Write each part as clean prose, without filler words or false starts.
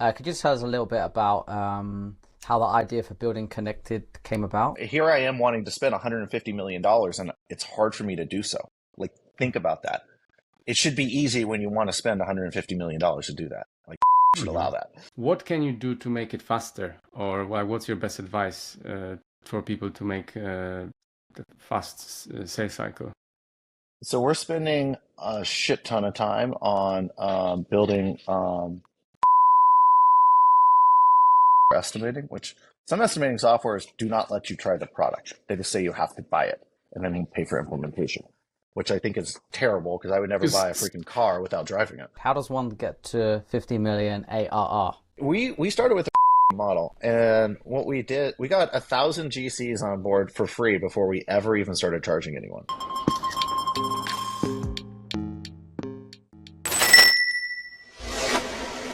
Could you tell us a little bit about how the idea for Building Connected came about? Here I am wanting to spend $150 million and it's hard for me to do so. Like, think about that. It should be easy when you want to spend $150 million to do that. Like, should allow that. What can you do to make it faster? Or what's your best advice for people to make the fast sales cycle? So we're spending a shit ton of time on building estimating, which some estimating softwares do not let you try the product. They just say you have to buy it and then you pay for implementation, which I think is terrible because I would never buy a freaking car without driving it. How does one get to 50 million ARR? We started with a model, and what we did, we got 1,000 GCs on board for free before we ever even started charging anyone.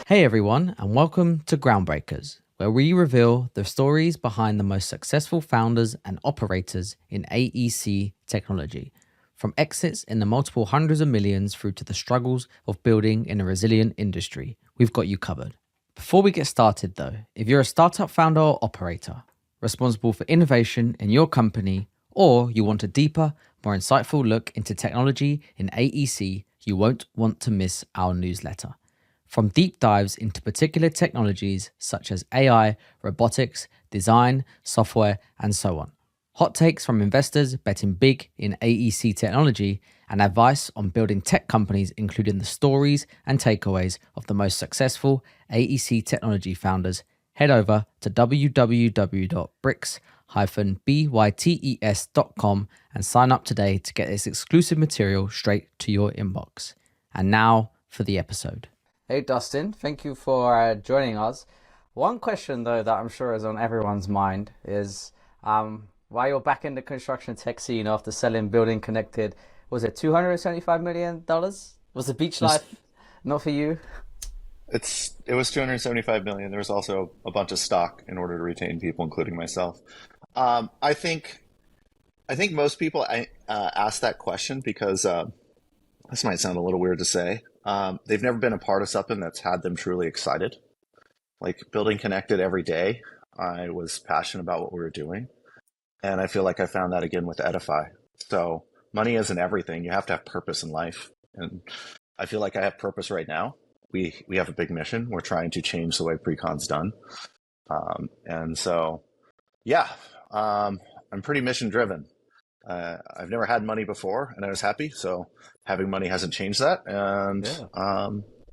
Hey everyone, and welcome to Groundbreakers, where we reveal the stories behind the most successful founders and operators in AEC technology. From exits in the multiple hundreds of millions through to the struggles of building in a resilient industry, we've got you covered. Before we get started though, if you're a startup founder or operator responsible for innovation in your company, or you want a deeper, more insightful look into technology in AEC, you won't want to miss our newsletter. From deep dives into particular technologies such as AI, robotics, design, software, and so on. Hot takes from investors betting big in AEC technology and advice on building tech companies, including the stories and takeaways of the most successful AEC technology founders. Head over to www.bricks-bytes.com and sign up today to get this exclusive material straight to your inbox. And now for the episode. Hey Dustin, thank you for joining us. One question though that I'm sure is on everyone's mind is why you're back in the construction tech scene after selling Building Connected. Was it $275 million? Was the beach life not for you? It was $275 million. There was also a bunch of stock in order to retain people, including myself. I think most people ask that question because this might sound a little weird to say. They've never been a part of something that's had them truly excited. Like Building Connected every day, I was passionate about what we were doing. And I feel like I found that again with Ediphi. So money isn't everything. You have to have purpose in life. And I feel like I have purpose right now. We have a big mission. We're trying to change the way pre-con's done. And so, yeah, I'm pretty mission driven. I've never had money before and I was happy. So having money hasn't changed that. And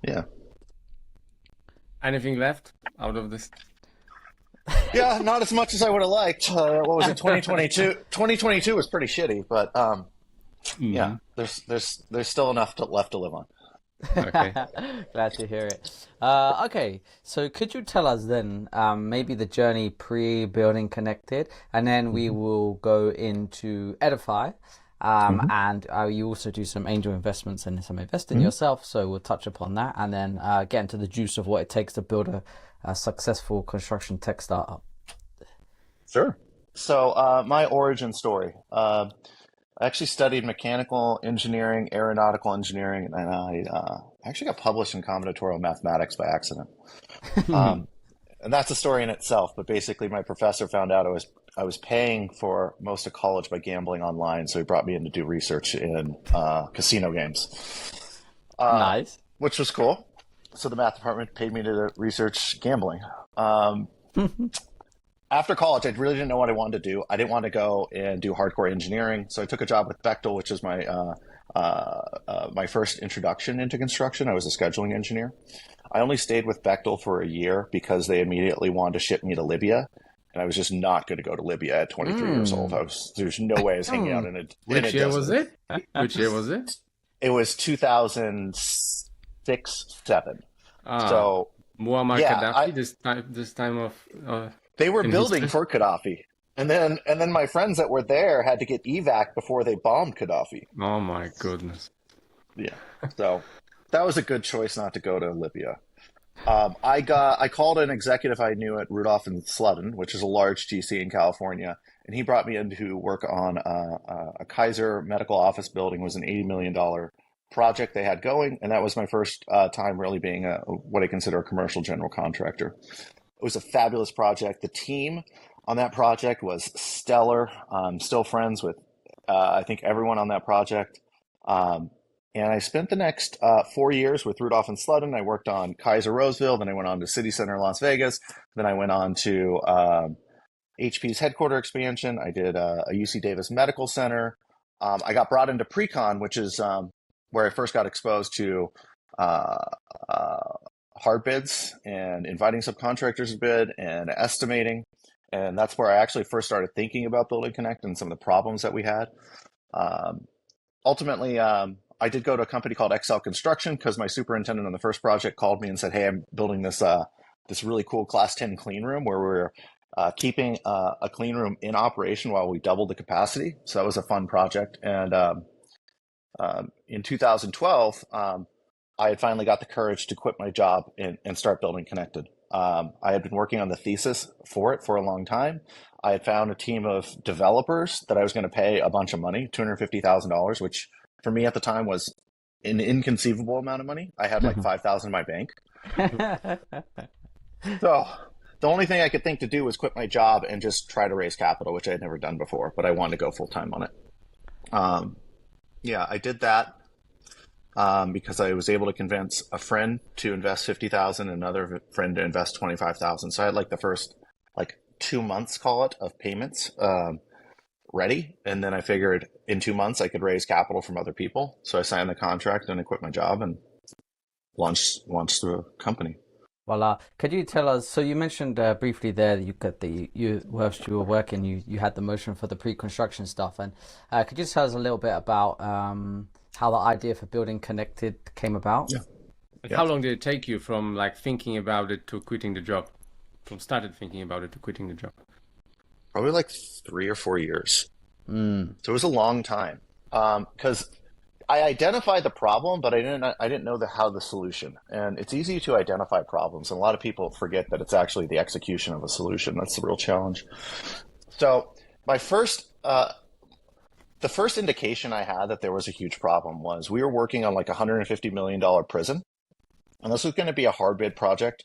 yeah. Anything left out of this? Yeah, not as much as I would have liked. What was it, 2022? 2022 was pretty shitty, but yeah, there's still enough left to live on. Okay. Glad to hear it. Okay, so could you tell us then maybe the journey pre-Building Connected, and then we will go into Ediphi, and you also do some angel investments and some investing yourself, so we'll touch upon that, and then get into the juice of what it takes to build a successful construction tech startup. Sure. So my origin story. I actually studied mechanical engineering, aeronautical engineering, and I actually got published in combinatorial mathematics by accident. And that's a story in itself. But basically, my professor found out I was paying for most of college by gambling online, so he brought me in to do research in casino games. Nice. Which was cool. So the math department paid me to research gambling. After college, I really didn't know what I wanted to do. I didn't want to go and do hardcore engineering. So I took a job with Bechtel, which is my my first introduction into construction. I was a scheduling engineer. I only stayed with Bechtel for a year because they immediately wanted to ship me to Libya. And I was just not going to go to Libya at 23 years old. There's no way I was hanging out in a Which year desert. was it? Which year was it? It was 2006-07. So Muammar Gaddafi. This time of they were building for Gaddafi, and then my friends that were there had to get evac before they bombed Gaddafi. Oh my goodness! Yeah, so that was a good choice not to go to Libya. I called an executive I knew at Rudolph and Sludden, which is a large GC in California, and he brought me in to work on a Kaiser medical office building. It was an $80 million project they had going, and that was my first time really being what I consider a commercial general contractor. It was a fabulous project. The team on that project was stellar. I'm still friends with I think everyone on that project. And I spent the next 4 years with Rudolph and Sludden. I worked on Kaiser Roseville, then I went on to City Center Las Vegas, then I went on to HP's headquarter expansion. I did a UC Davis Medical Center. I got brought into Precon, which is where I first got exposed to hard bids and inviting subcontractors to bid and estimating. And that's where I actually first started thinking about Building Connect and some of the problems that we had. Ultimately, I did go to a company called Excel Construction because my superintendent on the first project called me and said, "Hey, I'm building this this really cool Class 10 clean room where we're keeping a clean room in operation while we doubled the capacity." So that was a fun project. And in 2012, I had finally got the courage to quit my job and start Building Connected. I had been working on the thesis for it for a long time. I had found a team of developers that I was going to pay a bunch of money, $250,000, which for me at the time was an inconceivable amount of money. I had like 5,000 in my bank. So the only thing I could think to do was quit my job and just try to raise capital, which I had never done before, but I wanted to go full time on it. Yeah, I did that because I was able to convince a friend to invest 50,000, another friend to invest 25,000. So I had like the first 2 months, call it, of payments ready. And then I figured in 2 months I could raise capital from other people. So I signed the contract and I quit my job and launched the company. Well, could you tell us? So you mentioned briefly there that whilst you were working, you had the motion for the pre-construction stuff, and could you tell us a little bit about how the idea for Building Connected came about? Yeah. How long did it take you from thinking about it to quitting the job? From started thinking about it to quitting the job? Probably 3 or 4 years. So it was a long time because I identified the problem, but I didn't know how the solution. And it's easy to identify problems, and a lot of people forget that it's actually the execution of a solution that's the real challenge. So my first, the first indication I had that there was a huge problem was we were working on $150 million prison, and this was going to be a hard bid project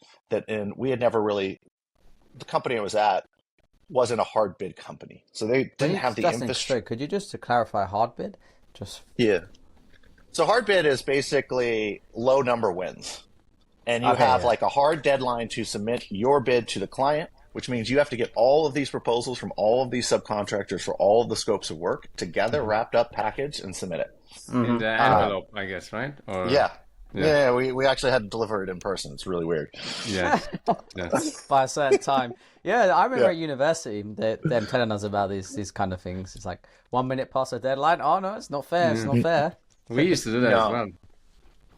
we had never really. The company I was at wasn't a hard bid company, so they didn't have the infrastructure. Could you just to clarify hard bid? Yeah. So hard bid is basically low number wins. And you have a hard deadline to submit your bid to the client, which means you have to get all of these proposals from all of these subcontractors for all of the scopes of work together, wrapped up, packaged, and submit it. In the envelope, I guess, right? Or... Yeah, we actually had to deliver it in person. It's really weird. Yeah. By a certain time. Yeah, I remember at university them telling us about these kind of things. It's 1 minute past the deadline. Oh no, it's not fair. It's not fair. We used to do that as well.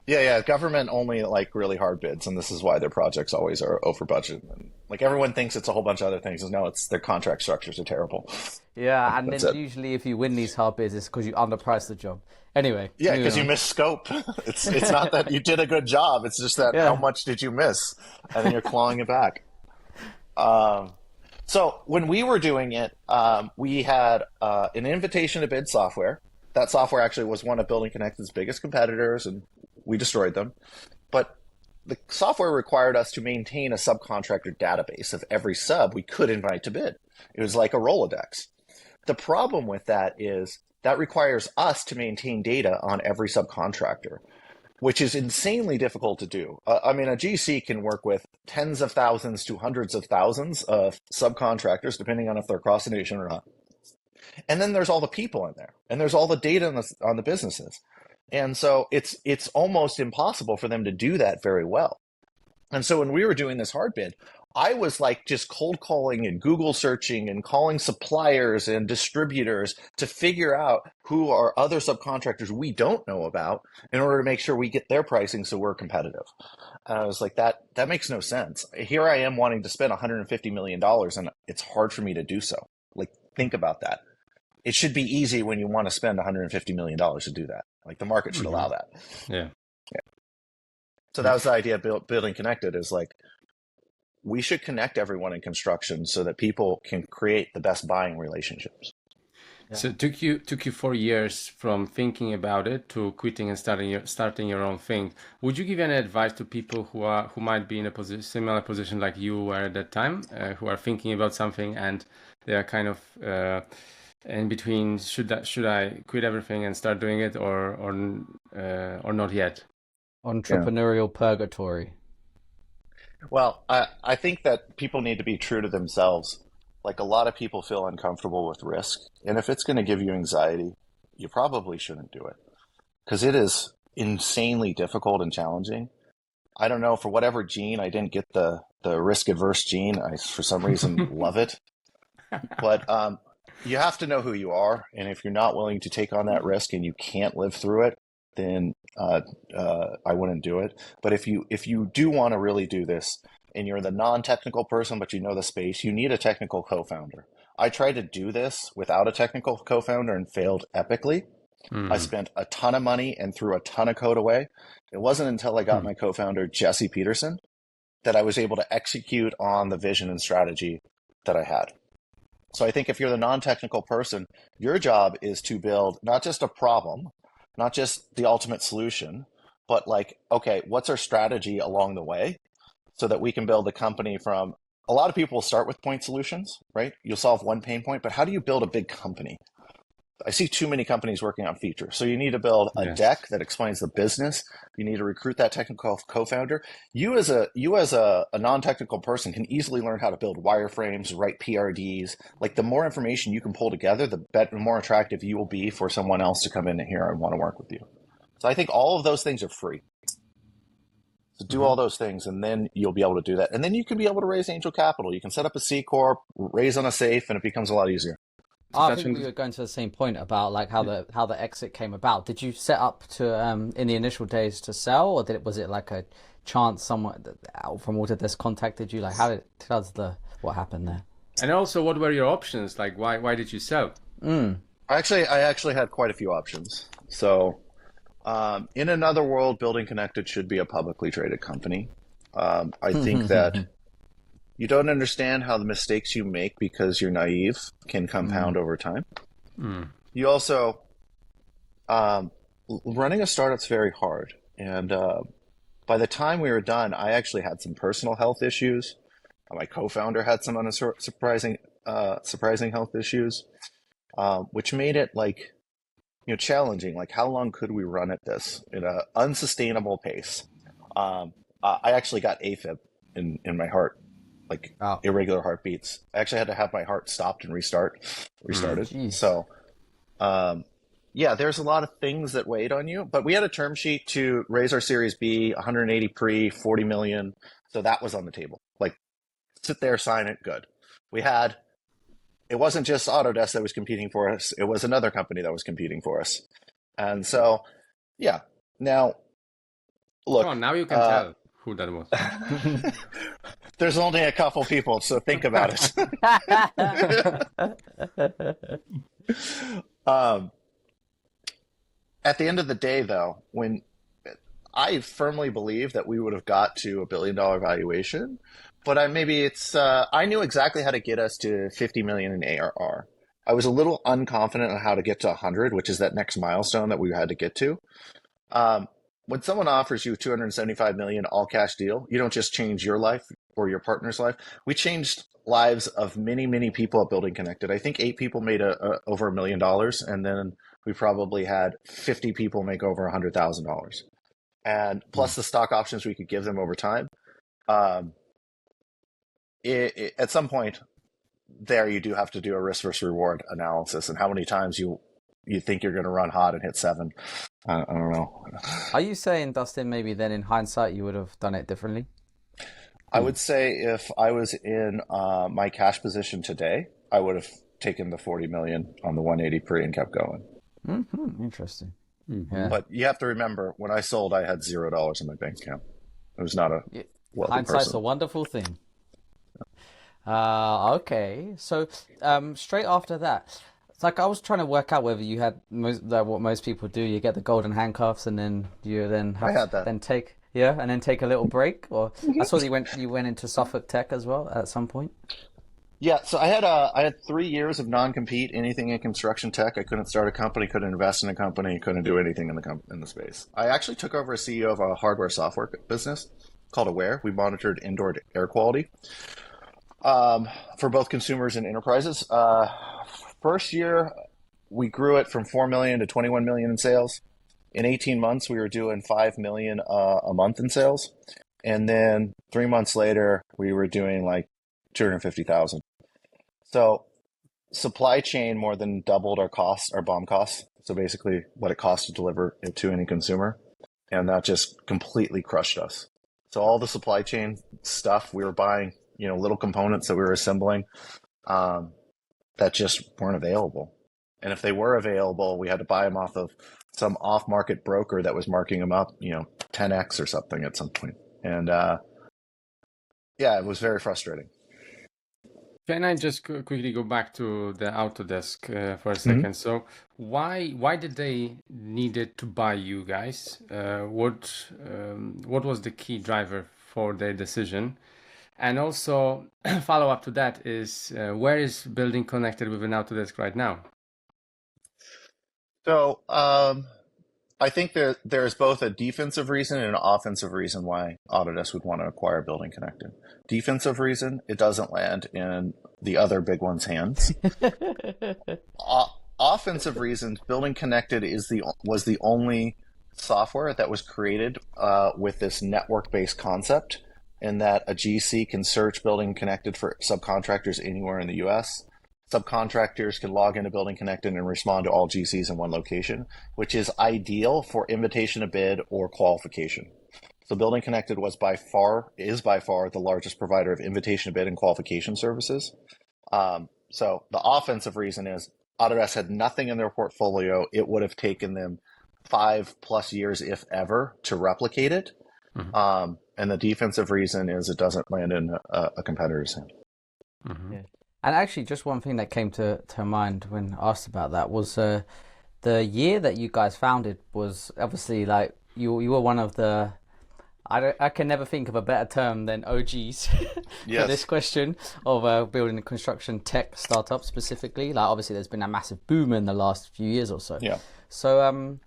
Yeah. Government only really hard bids, and this is why their projects always are over budget. And everyone thinks it's a whole bunch of other things. No, it's their contract structures are terrible. Yeah, and then usually if you win these hard bids, it's because you underpriced the job. Anyway. Yeah, because you missed scope. It's not that you did a good job. It's just that how much did you miss? And then you're clawing it back. So when we were doing it, we had an invitation to bid software. That software actually was one of Building Connected's biggest competitors, and we destroyed them. But the software required us to maintain a subcontractor database of every sub we could invite to bid. It was like a Rolodex. The problem with that is that requires us to maintain data on every subcontractor, which is insanely difficult to do. A GC can work with tens of thousands to hundreds of thousands of subcontractors, depending on if they're across the nation or not. And then there's all the people in there, and there's all the data on the businesses. And so it's almost impossible for them to do that very well. And so when we were doing this hard bid, I was just cold calling and Google searching and calling suppliers and distributors to figure out who are other subcontractors we don't know about in order to make sure we get their pricing so we're competitive. And I was like, that makes no sense. Here I am wanting to spend $150 million, and it's hard for me to do so. Think about that. It should be easy when you want to spend $150 million to do that. The market should allow that. Yeah. So that was the idea of Building Connected is we should connect everyone in construction so that people can create the best buying relationships. So it took you 4 years from thinking about it to quitting and starting your own thing. Would you give any advice to people who might be in a similar position like you were at that time, who are thinking about something and they are kind of in between? Should I quit everything and start doing it, or not yet? Entrepreneurial purgatory. Well, I think that people need to be true to themselves. Like a lot of people feel uncomfortable with risk. And if it's going to give you anxiety, you probably shouldn't do it because it is insanely difficult and challenging. I don't know, for whatever gene, I didn't get the risk adverse gene. I, for some reason, love it. But you have to know who you are. And if you're not willing to take on that risk and you can't live through it, then I wouldn't do it. But if you do want to really do this and you're the non-technical person, but you know the space, you need a technical co-founder. I tried to do this without a technical co-founder and failed epically. I spent a ton of money and threw a ton of code away. It wasn't until I got my co-founder, Jesse Peterson, that I was able to execute on the vision and strategy that I had. So I think if you're the non-technical person, your job is to build not just a problem, not just the ultimate solution, but like, okay, what's our strategy along the way so that we can build a company from, a lot of people will start with point solutions, right? You'll solve one pain point, but how do you build a big company? I see too many companies working on features. So you need to build a deck that explains the business. You need to recruit that technical co-founder. You as a non-technical person can easily learn how to build wireframes, write PRDs. Like the more information you can pull together, the better, more attractive you will be for someone else to come in here and want to work with you. So I think all of those things are free. So do all those things, and then you'll be able to do that. And then you can be able to raise angel capital. You can set up a C Corp, raise on a safe, and it becomes a lot easier. I think we were going to the same point about like how the exit came about. Did you set up to in the initial days to sell, or was it like a chance someone from all of this contacted you? Like what happened there? And also, what were your options? Like, why did you sell? I actually had quite a few options. So, in another world, Building Connected should be a publicly traded company. I think that you don't understand how the mistakes you make because you're naive can compound over time. You also, running a startup's very hard. And by the time we were done, I actually had some personal health issues. My co-founder had some surprising health issues, which made it like, challenging. Like, how long could we run at this at an unsustainable pace? I actually got AFib in my heart. Like irregular heartbeats. I actually had to have my heart stopped and restarted. So, there's a lot of things that weighed on you, but we had a term sheet to raise our Series B, 180 pre, 40 million. So that was on the table. Like, sit there, sign it, good. It wasn't just Autodesk that was competing for us. It was another company that was competing for us. And so, now, look. Come on, now you can tell who that was. There's only a couple people, so think about it. At the end of the day, though, when I firmly believe that we would have got to $1 billion valuation, but I knew exactly how to get us to 50 million in ARR. I was a little unconfident on how to get to 100, which is that next milestone that we had to get to. When someone offers you 275 million all cash deal, you don't just change your life or your partner's life. We changed lives of many, many people at Building Connected. I think 8 people made over $1 million, and then we probably had 50 people make over $100,000. And plus the stock options we could give them over time. At some point there, you do have to do a risk versus reward analysis and how many times you think you're going to run hot and hit 7. I don't know. Are you saying, Dustin, maybe then in hindsight you would have done it differently? I would say if I was in my cash position today, I would have taken the 40 million on the 180 pre and kept going. Interesting. Yeah. But you have to remember, when I sold, I had $0 in my bank account. It was not a wealthy hindsight's person. a wonderful thing. Okay, so straight after that, it's like I was trying to work out whether you had what most people do. You get the golden handcuffs, and then you have to take a little break. Or I saw you went into Suffolk Tech as well at some point. Yeah, so I had 3 years of non-compete, anything in construction tech. I couldn't start a company, couldn't invest in a company, couldn't do anything in in the space. I actually took over as CEO of a hardware software business called Aware. We monitored indoor air quality for both consumers and enterprises. First year, we grew it from 4 million to 21 million in sales. In 18 months, we were doing 5 million a month in sales. And then 3 months later, we were doing like 250,000. So supply chain more than doubled our costs, our BOM costs. So basically what it costs to deliver it to any consumer. And that just completely crushed us. So all the supply chain stuff we were buying, little components that we were assembling, that just weren't available. And if they were available, we had to buy them off of some off-market broker that was marking them up, 10x or something at some point. And yeah, it was very frustrating. Can I just quickly go back to the Autodesk for a Mm-hmm. second? So why did they needed to buy you guys? What was the key driver for their decision? And also follow up to that is where is Building Connected with an Autodesk right now? So I think there's both a defensive reason and an offensive reason why Autodesk would want to acquire Building Connected. Defensive reason, it doesn't land in the other big one's hands. Offensive reasons, Building Connected was the only software that was created with this network-based concept, in that a GC can search Building Connected for subcontractors anywhere in the US. Subcontractors can log into Building Connected and respond to all GCs in one location, which is ideal for invitation to bid or qualification. So Building Connected is by far the largest provider of invitation to bid and qualification services. So the offensive reason is Autodesk had nothing in their portfolio. It would have taken them 5+ years, if ever, to replicate it. Mm-hmm. And the defensive reason is it doesn't land in a competitor's hand. Mm-hmm. Yeah. And actually, just one thing that came to mind when asked about that was the year that you guys founded was obviously like you were one of the, I can never think of a better term than OGs for this question of building a construction tech startup specifically. Like obviously there's been a massive boom in the last few years or so. Yeah. So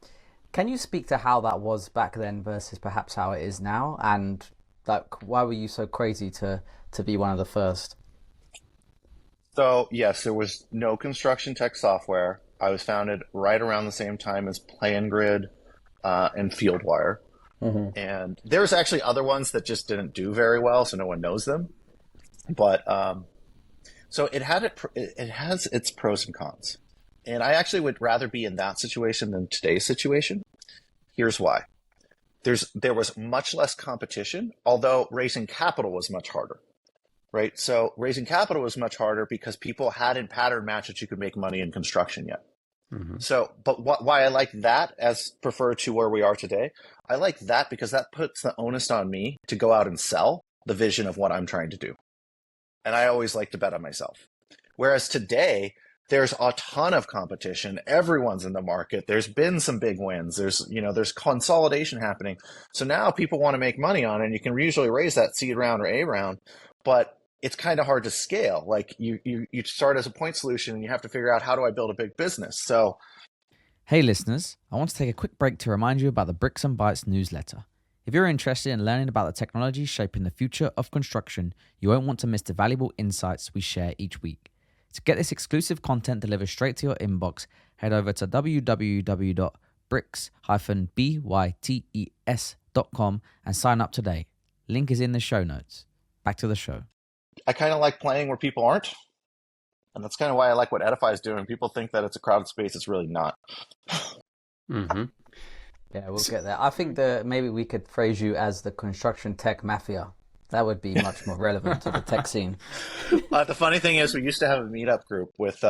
can you speak to how that was back then versus perhaps how it is now? And like why were you so crazy to be one of the first? So yes, there was no construction tech software. I was founded right around the same time as PlanGrid and FieldWire. Mm-hmm. And there's actually other ones that just didn't do very well, so no one knows them. But so it has its pros and cons. And I actually would rather be in that situation than today's situation. Here's why. There was much less competition, although raising capital was much harder. Right. So raising capital was much harder because people hadn't pattern matched that you could make money in construction yet. Mm-hmm. So, but why I like that as preferred to where we are today, I like that because that puts the onus on me to go out and sell the vision of what I'm trying to do. And I always like to bet on myself. Whereas today, there's a ton of competition. Everyone's in the market. There's been some big wins. There's consolidation happening. So now people want to make money on it, and you can usually raise that seed round or A round, but it's kind of hard to scale. Like you start as a point solution and you have to figure out, how do I build a big business? So, hey listeners, I want to take a quick break to remind you about the Bricks and Bytes newsletter. If you're interested in learning about the technology shaping the future of construction, you won't want to miss the valuable insights we share each week. To get this exclusive content delivered straight to your inbox, head over to www.bricks-bytes.com and sign up today. Link is in the show notes. Back to the show. I kind of like playing where people aren't. And that's kind of why I like what Ediphi is doing. People think that it's a crowded space. It's really not. Mm-hmm. Yeah, we'll get there. I think that maybe we could phrase you as the construction tech mafia. That would be much more relevant to the tech scene. The funny thing is we used to have a meetup group with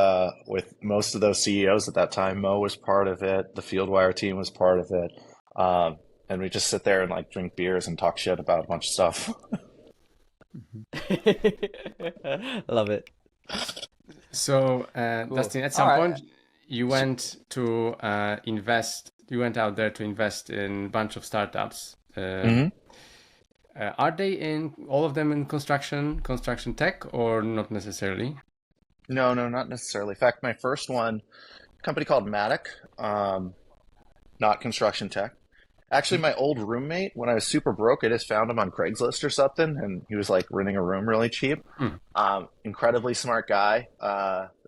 most of those CEOs at that time. Mo was part of it. The FieldWire team was part of it. And we just sit there and like drink beers and talk shit about a bunch of stuff. Love it. So, Dustin, at some point, you went to invest. You went out there to invest in a bunch of startups. Mm-hmm. Are they all of them in construction tech, or not necessarily? No, not necessarily. In fact, my first one, company called Matic, not construction tech. Actually, my old roommate, when I was super broke, I just found him on Craigslist or something, and he was like renting a room really cheap. Incredibly smart guy.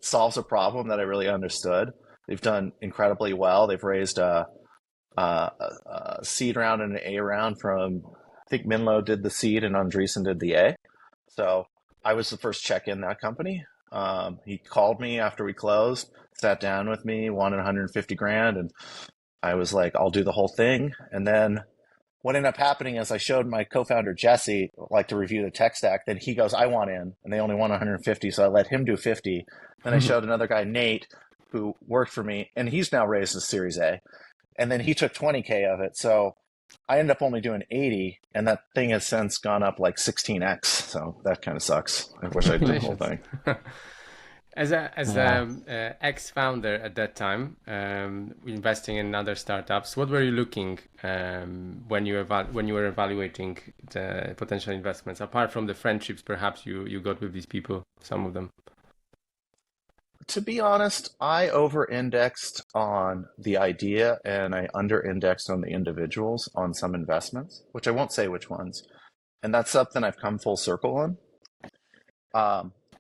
Solves a problem that I really understood. They've done incredibly well. They've raised a seed round and an A round from, I think Minlo did the seed and Andreessen did the A. So I was the first check in that company. He called me after we closed, sat down with me, wanted 150 grand, and I was like, I'll do the whole thing. And then what ended up happening is I showed my co-founder Jesse like to review the tech stack. Then he goes, I want in, and they only want 150, so I let him do 50. Then I showed another guy, Nate, who worked for me, and he's now raised a Series A. And then he took 20K of it. So I ended up only doing 80, and that thing has since gone up like 16x. So that kind of sucks. I wish I'd done the whole thing. As a ex-founder at that time, investing in other startups, what were you looking when you were evaluating the potential investments? Apart from the friendships, perhaps you got with these people, some of them. To be honest, I over-indexed on the idea and I under-indexed on the individuals on some investments, which I won't say which ones. And that's something I've come full circle on.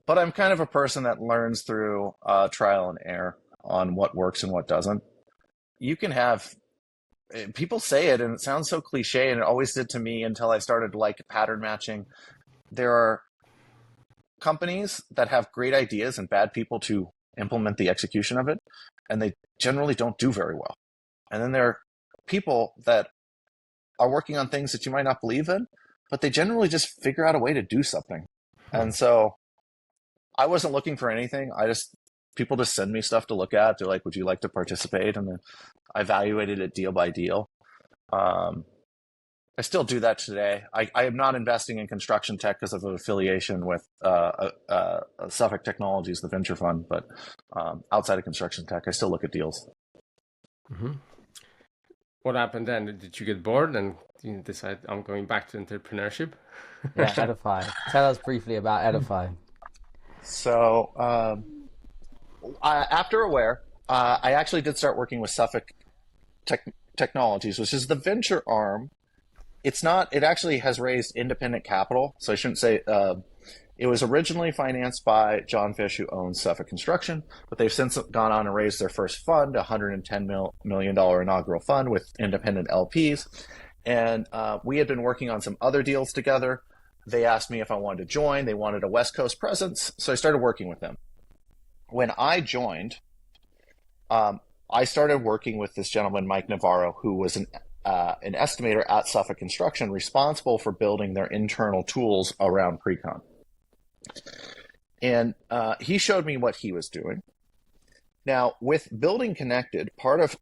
But I'm kind of a person that learns through trial and error on what works and what doesn't. You can have, people say it and it sounds so cliche, and it always did to me until I started like pattern matching. There are companies that have great ideas and bad people to implement the execution of it, and they generally don't do very well. And then there are people that are working on things that you might not believe in, but they generally just figure out a way to do something. And so I wasn't looking for anything. People just send me stuff to look at. They're like, would you like to participate? And then I evaluated it deal by deal. I still do that today. I am not investing in construction tech because of an affiliation with Suffolk Technologies, the venture fund, but outside of construction tech, I still look at deals. Mm-hmm. What happened then? Did you get bored and you decide I'm going back to entrepreneurship? Yeah, Ediphi. Tell us briefly about Ediphi. So after Aware, I actually did start working with Suffolk Technologies, which is the venture arm. It actually has raised independent capital. So I shouldn't say, it was originally financed by John Fish, who owns Suffolk Construction, but they've since gone on and raised their first fund, $110 million inaugural fund with independent LPs. And we had been working on some other deals together. They asked me if I wanted to join. They wanted a West Coast presence. So I started working with them. When I joined, I started working with this gentleman, Mike Navarro, who was an estimator at Suffolk Construction responsible for building their internal tools around pre-con. And he showed me what he was doing. Now, with Building Connected, part of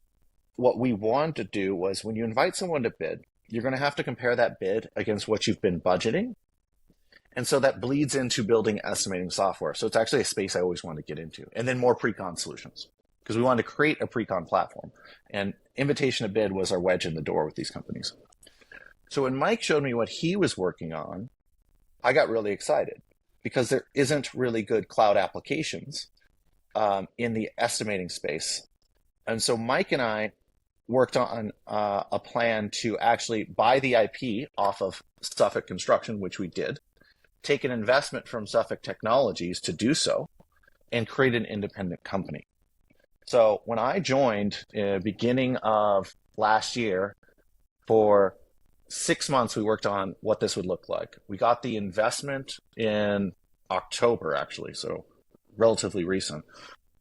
what we wanted to do was when you invite someone to bid, you're going to have to compare that bid against what you've been budgeting. And so that bleeds into building estimating software. So it's actually a space I always wanted to get into. And then more pre-con solutions, because we wanted to create a pre-con platform. And invitation to bid was our wedge in the door with these companies. So when Mike showed me what he was working on, I got really excited because there isn't really good cloud applications in the estimating space. And so Mike and I worked on a plan to actually buy the IP off of Suffolk Construction, which we did, take an investment from Suffolk Technologies to do so, and create an independent company. So when I joined beginning of last year, for 6 months, we worked on what this would look like. We got the investment in October, actually, so relatively recent,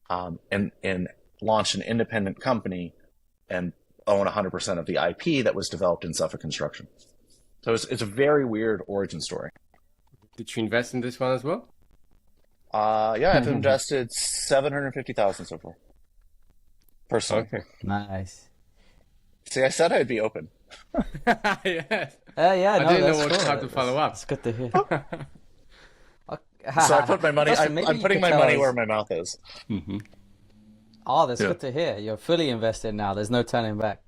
and launched an independent company and own 100% of the IP that was developed in Suffolk Construction. So it's a very weird origin story. Did you invest in this one as well? Yeah, I've invested $750,000 so far. Personally. Okay. Nice. See, I said I'd be open. Yes. Yeah, I didn't know how to follow up. It's good to hear. So I put my money. Dustin, I'm putting my money where my mouth is. Mm-hmm. Oh, that's good to hear. You're fully invested now. There's no turning back.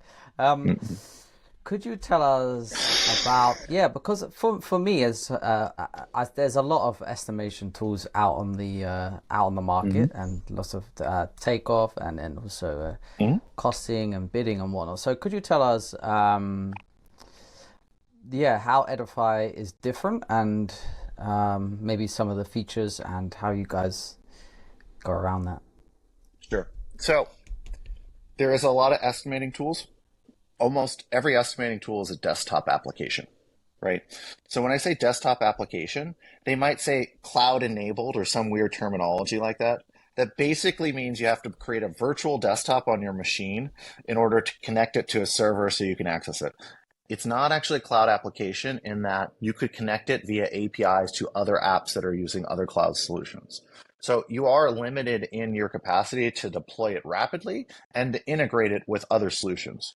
could you tell us about, yeah, because for me as there's a lot of estimation tools out on the Hmm. market, and lots of takeoff, and then also Hmm. costing and bidding and whatnot. So could you tell us yeah, how Edify is different, and maybe some of the features and how you guys go around that? Sure. So there is a lot of estimating tools. Almost every estimating tool is a desktop application, right? So when I say desktop application, they might say cloud enabled or some weird terminology like that. That basically means you have to create a virtual desktop on your machine in order to connect it to a server so you can access it. It's not actually a cloud application in that you could connect it via APIs to other apps that are using other cloud solutions. So you are limited in your capacity to deploy it rapidly and to integrate it with other solutions.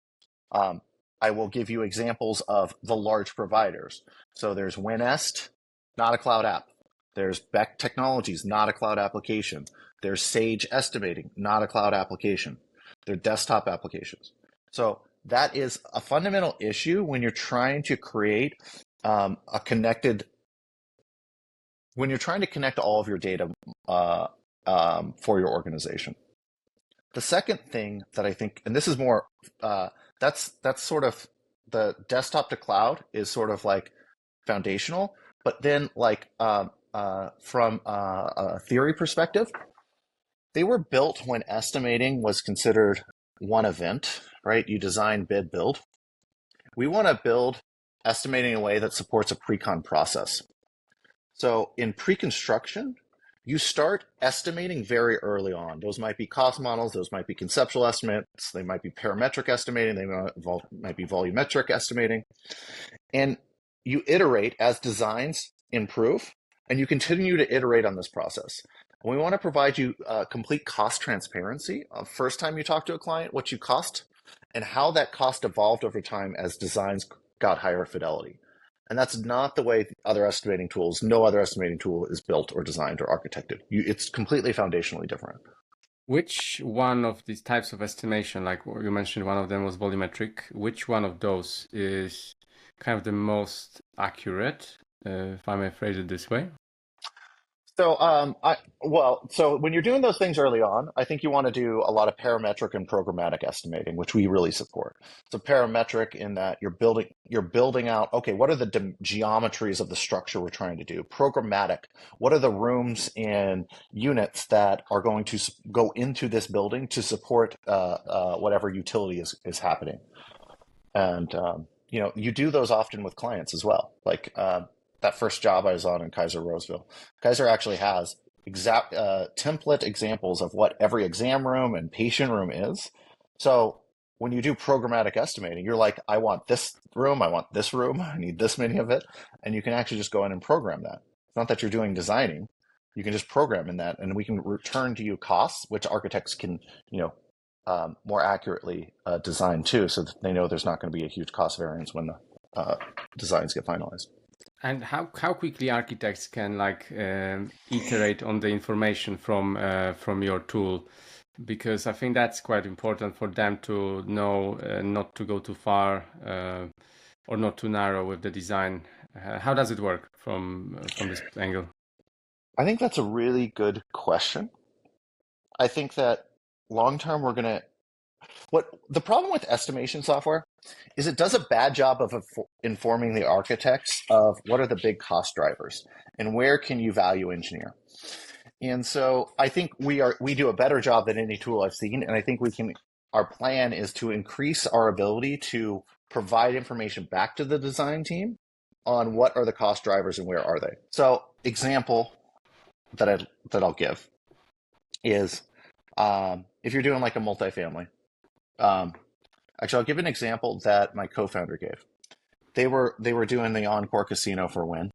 Um, I will give you examples of the large providers. So there's WinEst, not a cloud app. There's Beck Technologies, not a cloud application. There's Sage Estimating, not a cloud application. They're desktop applications. So that is a fundamental issue when you're trying to create a connected, when you're trying to connect all of your data for your organization. The second thing that I think, and this is more, that's sort of the desktop to cloud is sort of like foundational, but then like from a theory perspective, they were built when estimating was considered one event, right? You design, bid, build. We want to build estimating in a way that supports a pre-con process. So in pre-construction, you start estimating very early on. Those might be cost models, those might be conceptual estimates, they might be parametric estimating, they might be volumetric estimating. And you iterate as designs improve, and you continue to iterate on this process. And we want to provide you complete cost transparency of first time you talk to a client, what you cost, and how that cost evolved over time as designs got higher fidelity. And that's not the way other estimating tools, no other estimating tool is built or designed or architected. It's completely foundationally different. Which one of these types of estimation, like you mentioned, one of them was volumetric, which one of those is kind of the most accurate, if I may phrase it this way? So when you're doing those things early on, I think you want to do a lot of parametric and programmatic estimating, which we really support. So parametric in that you're building out, okay, what are the geometries of the structure we're trying to do? Programmatic, what are the rooms and units that are going to go into this building to support whatever utility is happening? And you do those often with clients as well. Like that first job I was on in Kaiser Roseville, Kaiser actually has exact template examples of what every exam room and patient room is. So when you do programmatic estimating, you're like, I want this room, I want this room, I need this many of it, and you can actually just go in and program that. It's not that you're doing designing; you can just program in that, and we can return to you costs, which architects can, you know, more accurately design too, so that they know there's not going to be a huge cost variance when the designs get finalized. And how quickly architects can like iterate on the information from your tool, because I think that's quite important for them to know not to go too far or not too narrow with the design. How does it work from this angle? I think that's a really good question. I think that long term, we're going to what the problem with estimation software is it does a bad job of informing the architects of what are the big cost drivers and where can you value engineer. And so I think we do a better job than any tool I've seen, and I think our plan is to increase our ability to provide information back to the design team on what are the cost drivers and where are they. So example that I'll give is if you're doing like a multifamily. Um, Actually, I'll give an example that my co-founder gave. They were doing the Encore Casino for Win,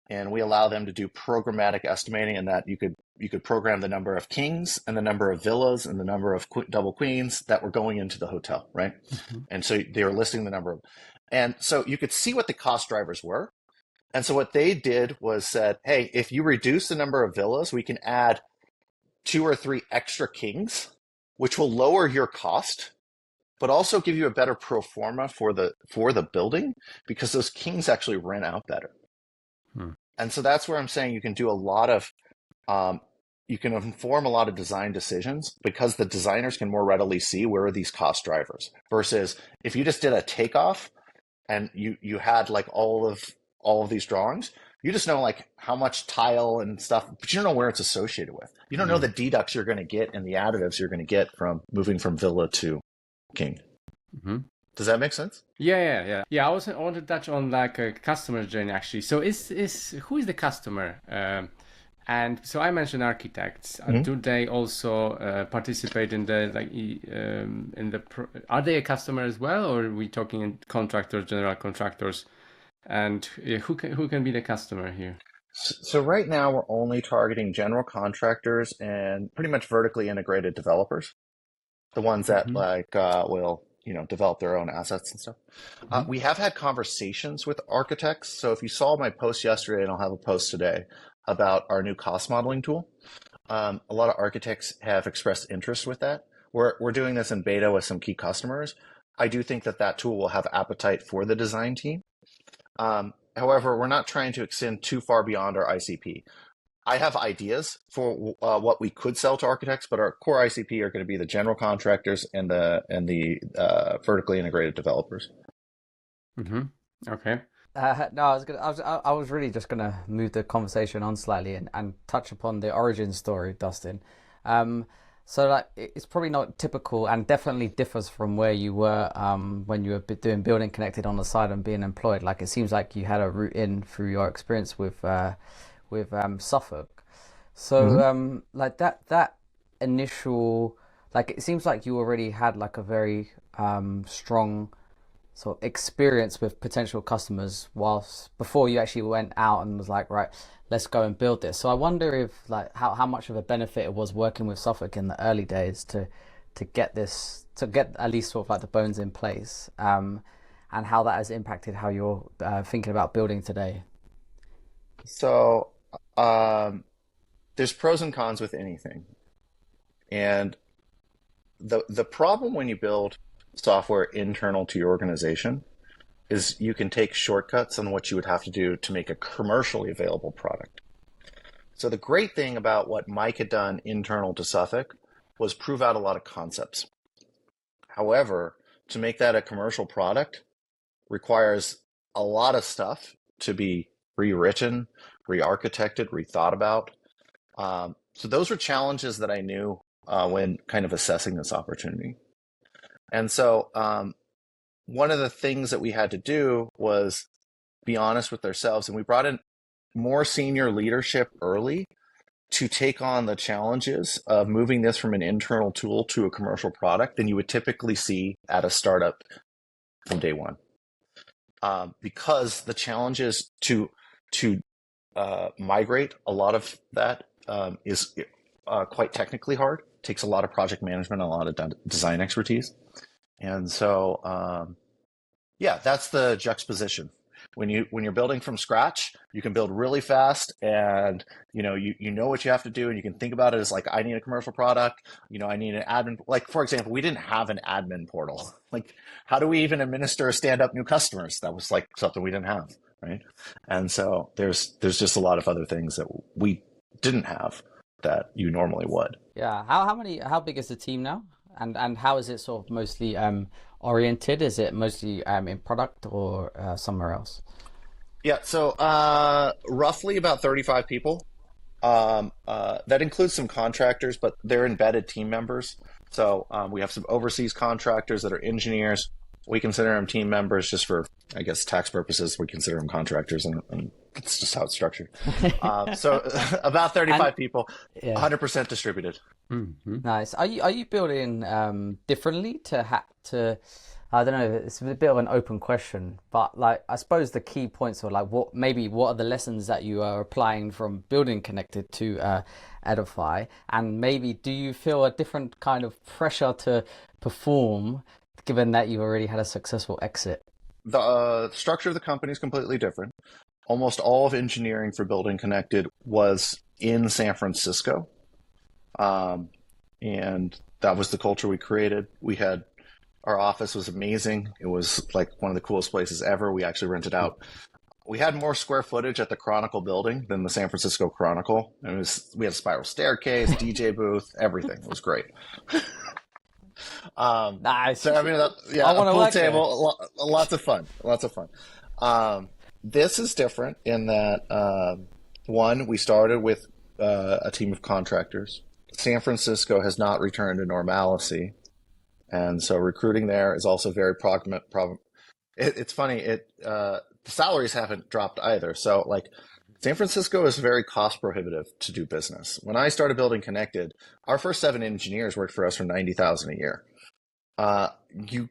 and we allow them to do programmatic estimating, and that you could program the number of kings and the number of villas and the number of double queens that were going into the hotel, right? Mhm. And so they were listing the number of, and so you could see what the cost drivers were. And so what they did was said, hey, if you reduce the number of villas, we can add 2 or 3 extra kings, which will lower your cost, but also give you a better pro forma for the building, because those kings actually rent out better. And so that's where I'm saying you can do a lot of you can inform a lot of design decisions, because the designers can more readily see where are these cost drivers, versus if you just did a takeoff and you had like all of these drawings, you just know like how much tile and stuff, but you don't know where it's associated with. You don't know the deducts you're going to get and the additives you're going to get from moving from villa to king. Does that make sense? Yeah. I want to touch on like a customer journey actually. So who is the customer? And so I mentioned architects. Do they also participate in the are they a customer as well, or are we talking contractors, general contractors? And who can be the customer here? So right now we're only targeting general contractors and pretty much vertically integrated developers, the ones that will develop their own assets and stuff. We have had conversations with architects. So if you saw my post yesterday, and I'll have a post today about our new cost modeling tool, a lot of architects have expressed interest with that. We're doing this in beta with some key customers. I do think that tool will have appetite for the design team. However, we're not trying to extend too far beyond our ICP. I have ideas for what we could sell to architects, but our core ICP are going to be the general contractors and the vertically integrated developers. Okay. No, I was really just gonna move the conversation on slightly and touch upon the origin story, Dustin. So like it's probably not typical, and definitely differs from where you were when you were doing Building Connected on the side and being employed. Like it seems like you had a route in through your experience with Suffolk. So like that initial, like it seems like you already had like a very strong sort of experience with potential customers whilst before you actually went out and was like, right, let's go and build this. So I wonder if like how much of a benefit it was working with Suffolk in the early days to get at least sort of like the bones in place, and how that has impacted how you're thinking about building today. So there's pros and cons with anything. And the problem when you build software internal to your organization is you can take shortcuts on what you would have to do to make a commercially available product. So the great thing about what Mike had done internal to Suffolk was prove out a lot of concepts. However, to make that a commercial product requires a lot of stuff to be rewritten, re-architected, rethought about. So those were challenges that I knew when kind of assessing this opportunity. And so one of the things that we had to do was be honest with ourselves, and we brought in more senior leadership early to take on the challenges of moving this from an internal tool to a commercial product than you would typically see at a startup from day one. Because the challenges to migrate a lot of that is quite technically hard, takes a lot of project management, a lot of design expertise. And so, that's the juxtaposition. When you're building from scratch, you can build really fast, and you know what you have to do, and you can think about it as like, I need a commercial product. I need an admin. Like for example, we didn't have an admin portal. Like, how do we even administer stand up new customers? That was like something we didn't have, right? And so there's just a lot of other things that we didn't have that you normally would. Yeah. How big is the team now? And how is it sort of mostly oriented? Is it mostly in product or somewhere else? Yeah, so roughly about 35 people. That includes some contractors, but they're embedded team members. So we have some overseas contractors that are engineers. We consider them team members just for, I guess, tax purposes. We consider them contractors, and that's just how it's structured. So about 35 people, 100% distributed. Nice. Are you building differently to I don't know, it's a bit of an open question, but like I suppose the key points are like what are the lessons that you are applying from Building Connected to Ediphi, and maybe do you feel a different kind of pressure to perform given that you've already had a successful exit? The structure of the company is completely different. Almost all of engineering for Building Connected was in San Francisco. And that was the culture we created. We had Our office was amazing. It was like one of the coolest places ever. We actually rented out. We had more square footage at the Chronicle building than the San Francisco Chronicle. We had a spiral staircase, DJ booth, everything. It was great. Nice. So I mean, yeah, I a want to pool work table, lots of fun, lots of fun. This is different in that one, we started with a team of contractors. San Francisco has not returned to normalcy, and so recruiting there is also very it's funny. The salaries haven't dropped either. So like San Francisco is very cost prohibitive to do business. When I started Building Connected, our first 7 engineers worked for us for $90,000 a year.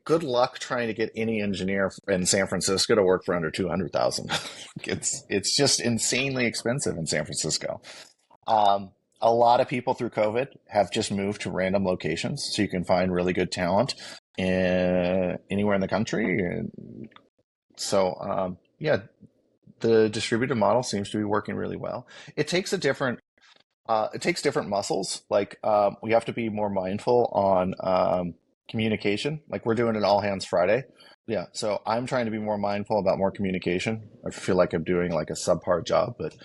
Good luck trying to get any engineer in San Francisco to work for under 200,000. It's just insanely expensive in San Francisco. A lot of people through COVID have just moved to random locations, so you can find really good talent anywhere in the country. And so, yeah, the distributed model seems to be working really well. It takes different muscles. Like we have to be more mindful on communication. Like we're doing an all hands Friday. Yeah, so I'm trying to be more mindful about more communication. I feel like I'm doing like a subpar job, but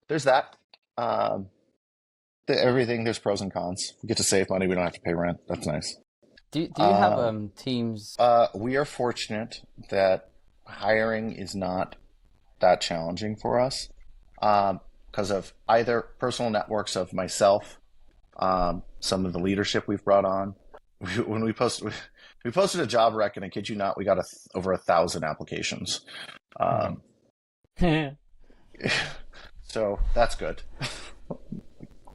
there's that. Everything, there's pros and cons. We get to save money. We don't have to pay rent. That's nice. Do you have teams? We are fortunate that hiring is not that challenging for us because of either personal networks of myself, some of the leadership we've brought on. When we posted a job rec, and I kid you not, we got over 1,000 applications. So that's good.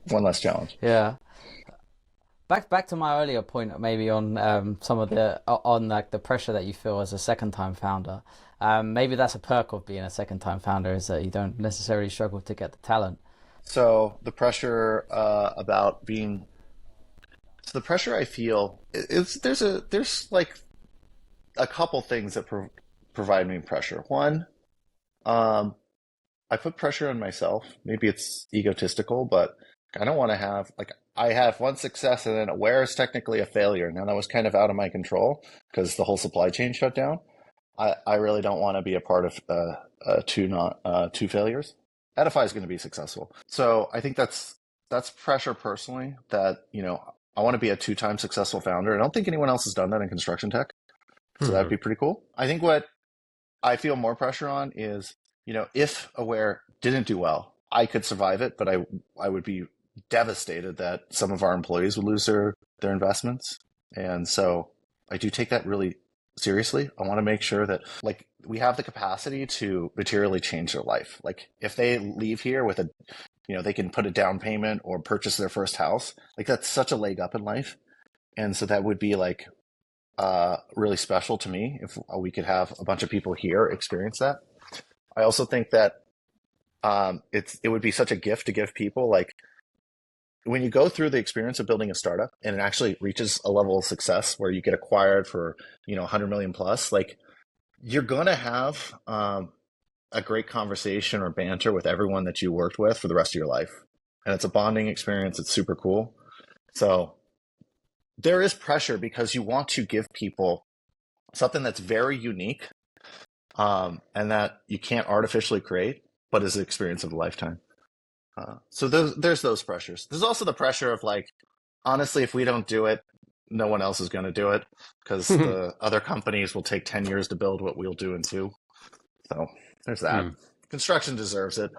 One less challenge. Yeah. Back to my earlier point, maybe on some of like the pressure that you feel as a second-time founder. Maybe that's a perk of being a second-time founder, is that you don't necessarily struggle to get the talent. So the pressure the pressure I feel is there's like a couple things that provide me pressure. One, I put pressure on myself. Maybe it's egotistical, but I don't want to have I have one success and then where is technically a failure. Now that was kind of out of my control because the whole supply chain shut down. I really don't want to be a part of two failures. Ediphi is going to be successful. So I think that's pressure personally that, I want to be a 2-time successful founder. I don't think anyone else has done that in construction tech. So that'd be pretty cool. I think what I feel more pressure on is, if Aware didn't do well, I could survive it, but I would be devastated that some of our employees would lose their investments. And so I do take that really seriously. I want to make sure that we have the capacity to materially change their life. Like if they leave here with they can put a down payment or purchase their first house, that's such a leg up in life. And so that would be really special to me if we could have a bunch of people here experience that. I also think that it would be such a gift to give people, when you go through the experience of building a startup and it actually reaches a level of success where you get acquired for 100 million plus, you're gonna have a great conversation or banter with everyone that you worked with for the rest of your life, and it's a bonding experience. It's super cool. So there is pressure because you want to give people something that's very unique, and that you can't artificially create, but is the experience of a lifetime. So there's those pressures. There's also the pressure of honestly, if we don't do it, no one else is going to do it because the other companies will take 10 years to build what we'll do in 2. So there's that. Construction deserves it.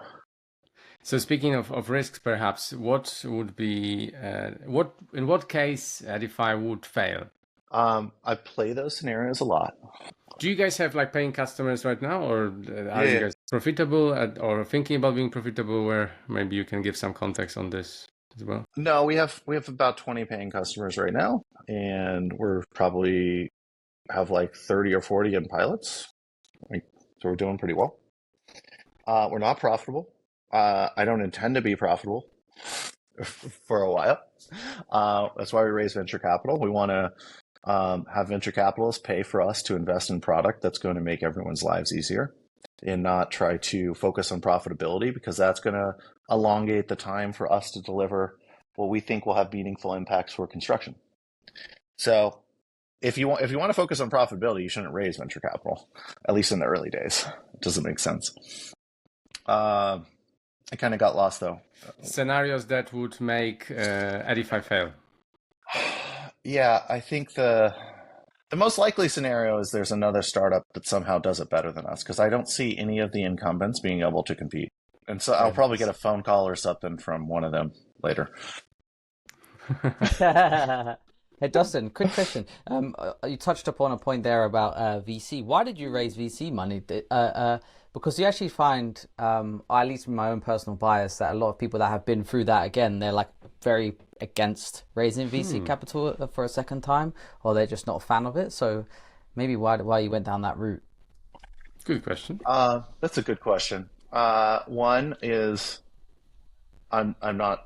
So speaking of risks, perhaps, what would be, in what case Ediphi would fail? I play those scenarios a lot. Do you guys have paying customers right now, or are you guys profitable or thinking about being profitable? Where maybe you can give some context on this as well. No, we have about 20 paying customers right now, and we're probably have 30 or 40 in pilots. So we're doing pretty well. We're not profitable. I don't intend to be profitable for a while. That's why we raise venture capital. We want to have venture capitalists pay for us to invest in product that's going to make everyone's lives easier and not try to focus on profitability, because that's going to elongate the time for us to deliver what we think will have meaningful impacts for construction. So if you want to focus on profitability, you shouldn't raise venture capital, at least in the early days. It doesn't make sense. I kind of got lost though. Scenarios that would make Ediphi fail. Yeah, I think the most likely scenario is there's another startup that somehow does it better than us, because I don't see any of the incumbents being able to compete. And so I'll probably get a phone call or something from one of them later. Hey, Dustin, quick question. You touched upon a point there about VC. Why did you raise VC money? Because you actually find, at least from my own personal bias, that a lot of people that have been through that again, they're like very against raising VC capital for a second time, or they're just not a fan of it. So maybe why you went down that route? Good question. That's a good question. One is I'm not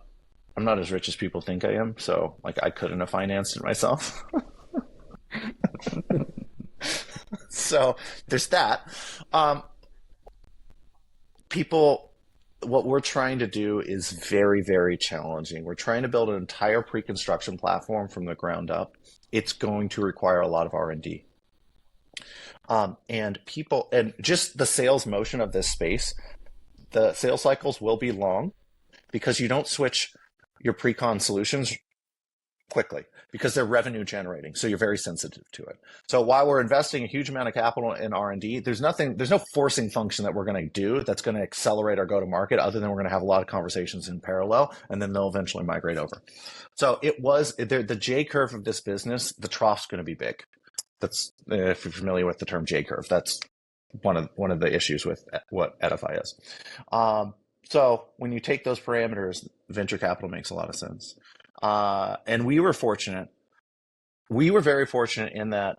as rich as people think I am, so like I couldn't have financed it myself. So there's that. What we're trying to do is very, very challenging. We're trying to build an entire pre-construction platform from the ground up. It's going to require a lot of R&D. And just the sales motion of this space, the sales cycles will be long because you don't switch your pre-con solutions quickly because they're revenue generating. So you're very sensitive to it. So while we're investing a huge amount of capital in R&D, there's no forcing function that we're going to do that's going to accelerate our go-to-market, other than we're going to have a lot of conversations in parallel, and then they'll eventually migrate over. So the J curve of this business, the trough's going to be big. That's, if you're familiar with the term J curve, that's one of the issues with what Ediphi is. So when you take those parameters, venture capital makes a lot of sense. And we were fortunate. We were very fortunate in that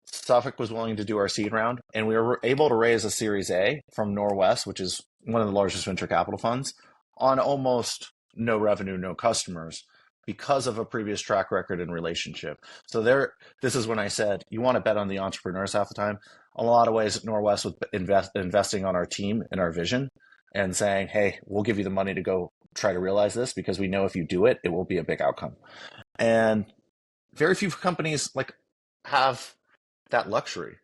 Suffolk was willing to do our seed round, and we were able to raise a Series A from Norwest, which is one of the largest venture capital funds, on almost no revenue, no customers, because of a previous track record and relationship. So this is when I said, you want to bet on the entrepreneurs half the time. A lot of ways, Norwest was investing on our team and our vision and saying, hey, we'll give you the money to go try to realize this, because we know if you do it, it will be a big outcome. And very few companies have that luxury.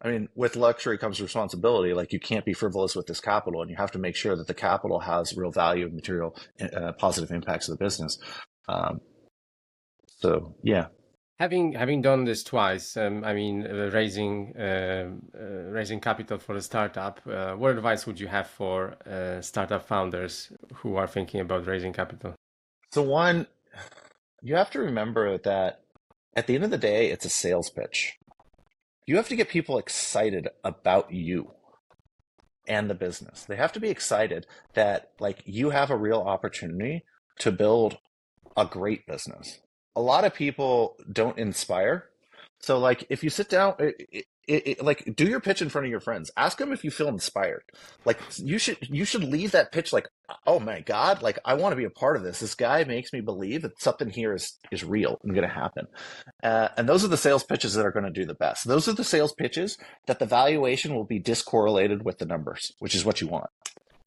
I mean, with luxury comes responsibility. Like, you can't be frivolous with this capital, and you have to make sure that the capital has real value and material positive impacts of the business. So yeah. Having done this twice, raising capital for a startup, what advice would you have for startup founders who are thinking about raising capital? So one, you have to remember that at the end of the day, it's a sales pitch. You have to get people excited about you and the business. They have to be excited that you have a real opportunity to build a great business. A lot of people don't inspire. So if you sit down, do your pitch in front of your friends. Ask them if you feel inspired. You should leave that pitch oh my God, I want to be a part of this. This guy makes me believe that something here is real and going to happen. And those are the sales pitches that are going to do the best. Those are the sales pitches that the valuation will be discorrelated with the numbers, which is what you want.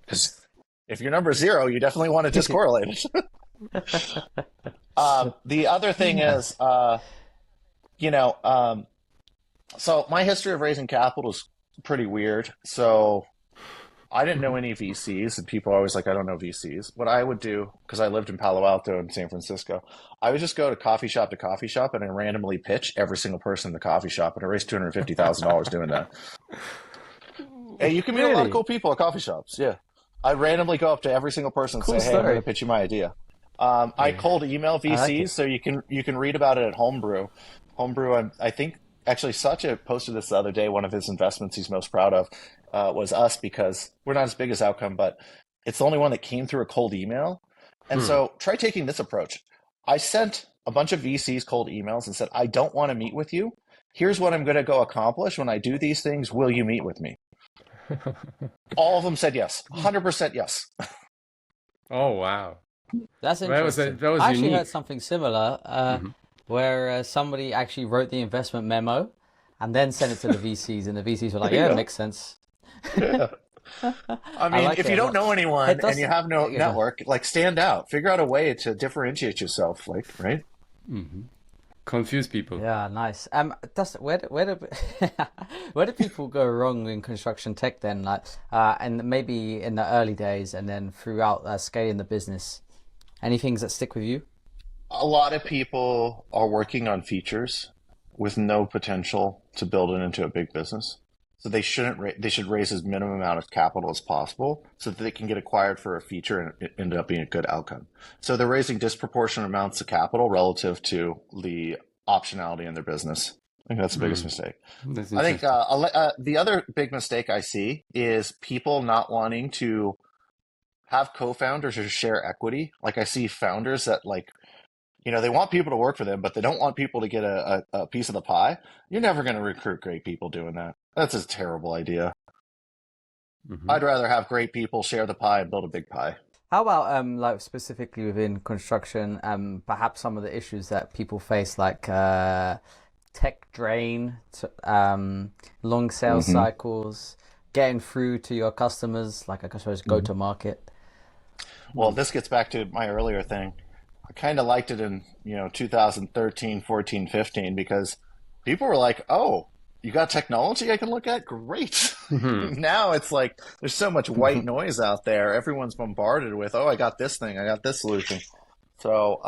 Because if your number is 0, you definitely want to discorrelate it. The other thing is, so my history of raising capital is pretty weird. So I didn't know any VCs, and people are always like, I don't know VCs. What I would do, because I lived in Palo Alto and San Francisco, I would just go to coffee shop, and I randomly pitch every single person in the coffee shop, and I raised $250,000 doing that. Hey, you can meet a lot of cool people at coffee shops. Yeah. I randomly go up to every single person and say, hey, I'm going to pitch you my idea. I cold email VCs, so you can read about it at Homebrew. I think actually Satya posted this the other day. One of his investments he's most proud of was us, because we're not as big as Outcome, but it's the only one that came through a cold email. And so try taking this approach. I sent a bunch of VCs cold emails and said, I don't want to meet with you. Here's what I'm going to go accomplish when I do these things. Will you meet with me? All of them said yes. 100% yes. Oh, wow. That's interesting. That was I actually unique. heard something similar where somebody actually wrote the investment memo and then sent it to the VCs, and the VCs were like, yeah, it makes sense. Yeah. I mean, if you don't know anyone and you have no network, stand out. Figure out a way to differentiate yourself, right? Mm-hmm. confuse people. Yeah, nice. Where do people go wrong in construction tech then? Like, and maybe in the early days, and then throughout scaling the business. Any things that stick with you? A lot of people are working on features with no potential to build it into a big business. So they should raise as minimum amount of capital as possible so that they can get acquired for a feature and it end up being a good outcome. So they're raising disproportionate amounts of capital relative to the optionality in their business. I think that's the biggest mistake. That's I think interesting. the other big mistake I see is people not wanting to have co-founders or share equity. Like I see founders that they want people to work for them, but they don't want people to get a piece of the pie. You're never going to recruit great people doing that. That's a terrible idea. Hmm. I'd rather have great people share the pie and build a big pie. How about like specifically within construction, perhaps some of the issues that people face, like tech drain, long sales Hmm. cycles, getting through to your customers, like I suppose go to market. Well, this gets back to my earlier thing. I kind of liked it in, 2013, 14, 15 because people were like, "Oh, you got technology I can look at? Great." Hmm. Now it's like there's so much white noise out there. Everyone's bombarded with, "Oh, I got this thing. I got this solution." So,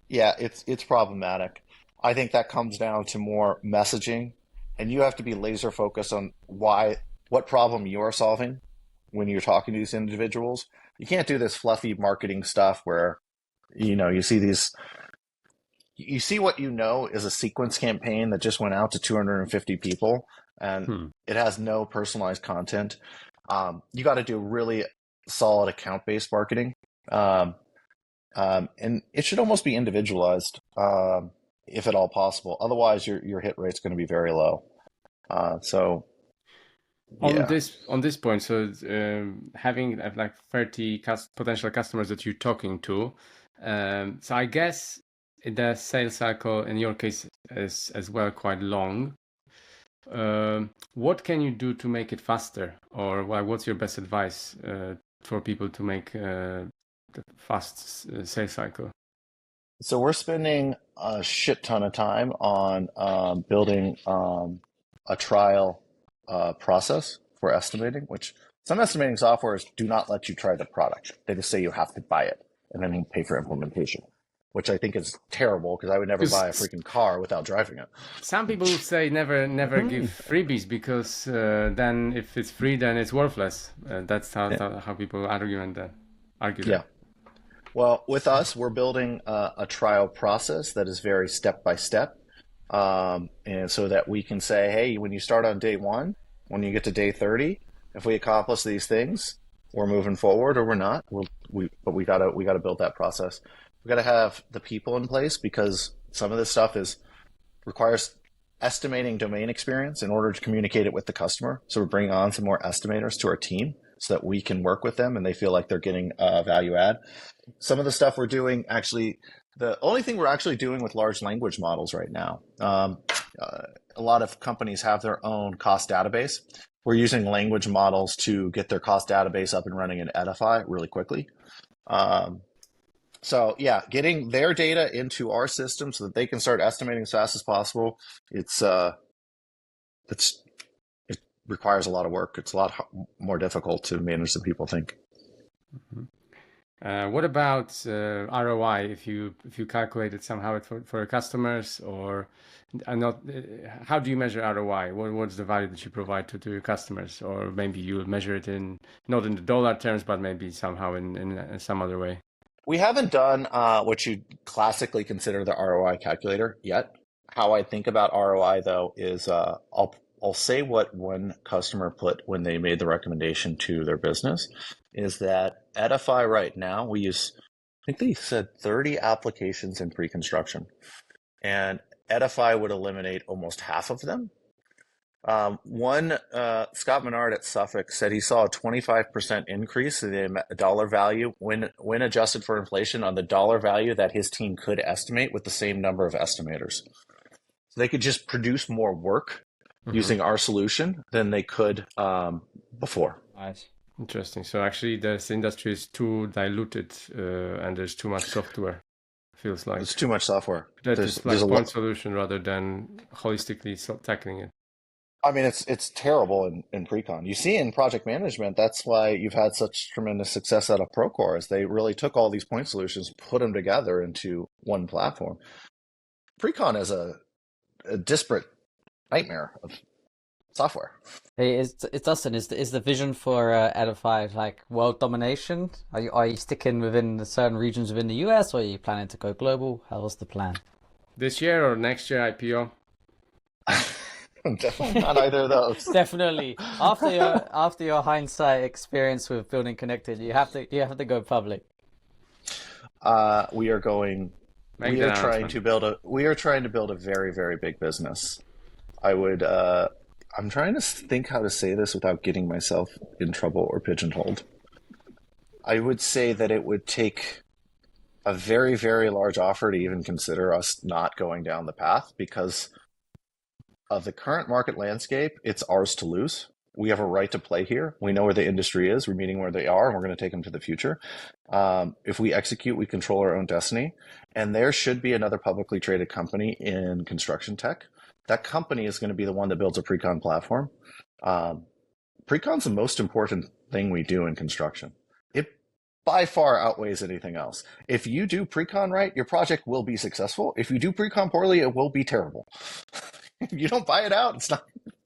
yeah, it's problematic. I think that comes down to more messaging, and you have to be laser focused on what problem you're solving when you're talking to these individuals. You can't do this fluffy marketing stuff where, you see what is a sequence campaign that just went out to 250 people and Hmm. it has no personalized content. You got to do really solid account-based marketing. Um, and it should almost be individualized, if at all possible. Otherwise, your hit rate's going to be very low. So On yeah. this point, so having like 30 potential customers that you're talking to, so I guess the sales cycle in your case is as well quite long. What can you do to make it faster, or what's your best advice for people to make the fast sales cycle? So we're spending a shit ton of time on building a trial process for estimating, which some estimating softwares do not let you try the product. They just say you have to buy it and then you pay for implementation, which I think is terrible because I would never buy a Because freaking car without driving it. some people say never give freebies because then if it's free, then it's worthless. That's Yeah. how people argue Yeah. that. Well, with us, we're building a trial process that is very step by step. And so that we can say, hey, when you start on day one, when you get to day 30, if we accomplish these things, we're moving forward or we're not. But we gotta build that process. We gotta have the people in place because some of this stuff requires estimating domain experience in order to communicate it with the customer. So we're bringing on some more estimators to our team so that we can work with them and they feel like they're getting value add. Some of the stuff we're doing actually, the only thing we're actually doing with large language models right now, a lot of companies have their own cost database. We're using language models to get their cost database up and running in Edify really quickly. Um, so yeah, getting their data into our system so that they can start estimating as fast as possible. It's it requires a lot of work. It's a lot more difficult to manage than people think. Mhm. What about ROI? If you calculate it somehow for your customers, or not, how do you measure ROI? What's the value that you provide to your customers, or maybe you measure it in not in the dollar terms, but maybe somehow in some other way. We haven't done what you classically consider the ROI calculator yet. How I think about ROI though is I'll say what one customer put when they made the recommendation to their business is that Edify right now we use I think they said 30 applications in pre-construction and Edify would eliminate almost half of them. One Scott Menard at Suffolk said he saw a 25% increase in the dollar value when adjusted for inflation on the dollar value that his team could estimate with the same number of estimators. So they could just produce more work Hmm. using our solution than they could before. Nice. Interesting. So actually, this industry is too diluted, and there's too much software. Feels like It's too much software. that There's it's like a point lot. solution rather than holistically tackling it. I mean, it's terrible in pre-con. You see in project management, that's why you've had such tremendous success out of Procore, is they really took all these point solutions, put them together into one platform. Pre-con is a disparate nightmare of software. Hey, it's Dustin. Is the vision for Edify like world domination? Are you sticking within the certain regions within the US, or are you planning to go global? How's the plan? This year or next year IPO? Definitely not either of those. Definitely. After your hindsight experience with Building Connected, you have to go public. We are going. Make We the are trying announcement. to build a. We are trying to build a very, very big business. I would. I'm trying to think how to say this without getting myself in trouble or pigeonholed. I would say that it would take a very, very large offer to even consider us not going down the path because of the current market landscape. It's ours to lose. We have a right to play here. We know where the industry is. We're meeting where they are, and we're going to take them to the future. If we execute, we control our own destiny. And there should be another publicly traded company in construction tech. That company is going to be the one that builds a pre-con platform. Um, Pre-con's the most important thing we do in construction. It by far outweighs anything else. If you do pre-con right, your project will be successful. If you do pre-con poorly, it will be terrible. If you don't buy it out, it's not.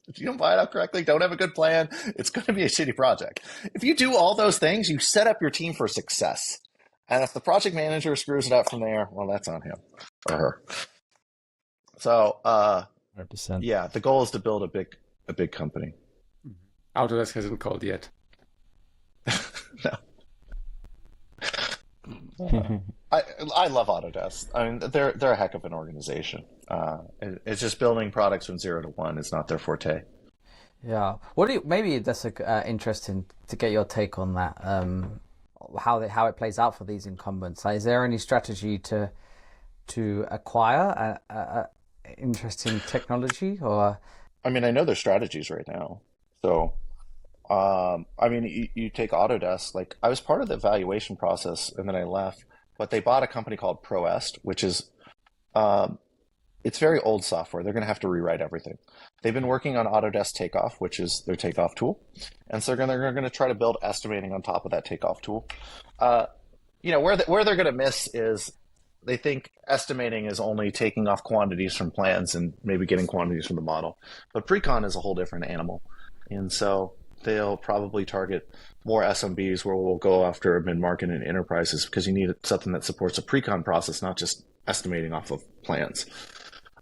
If you don't buy it out correctly, don't have a good plan, it's going to be a shitty project. If you do all those things, you set up your team for success. And if the project manager screws it up from there, well, that's on him or her. So, 100%. yeah, the goal is to build a big company. Autodesk hasn't called yet. No. I love Autodesk. I mean, they're a heck of an organization. It's just building products from 0 to 1 is not their forte. Yeah. Maybe that's interesting to get your take on that. How it plays out for these incumbents. Like, is there any strategy to acquire a interesting technology or? I mean, I know their strategies right now. So, I mean, you take Autodesk, like I was part of the evaluation process and then I left, but they bought a company called ProEst, which is, um, it's very old software. They're going to have to rewrite everything. They've been working on Autodesk Takeoff, which is their takeoff tool. And so they're going to try to build estimating on top of that takeoff tool. Uh, where they're going to miss is they think estimating is only taking off quantities from plans and maybe getting quantities from the model. But pre-con is a whole different animal. And so they'll probably target more SMBs where we'll go after mid-market and enterprises because you need something that supports a pre-con process, not just estimating off of plans.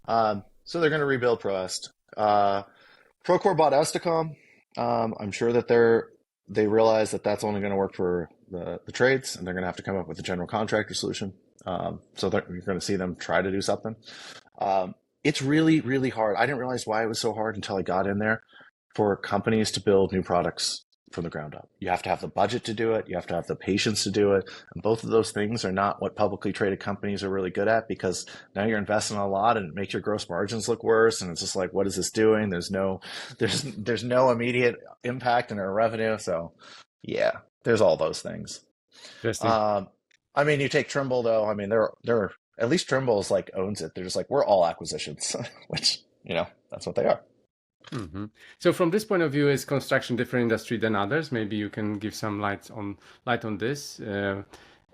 So they're going to rebuild ProEst. Procore bought Esticom. I'm sure that they realize that that's only going to work for the trades, and they're going to have to come up with a general contractor solution. So you're going to see them try to do something. It's really, really hard. I didn't realize why it was so hard until I got in there for companies to build new products from the ground up. You have to have the budget to do it. You have to have the patience to do it. And both of those things are not what publicly traded companies are really good at because now you're investing a lot and it makes your gross margins look worse. And it's just like, what is this doing? There's no immediate impact in our revenue. So yeah, there's all those things. Interesting. I mean, you take Trimble though. I mean, they're at least Trimble's like owns it. They're just like, we're all acquisitions, which, that's what they are. hmm So from this point of view, is construction different industry than others? Maybe you can give some light on this.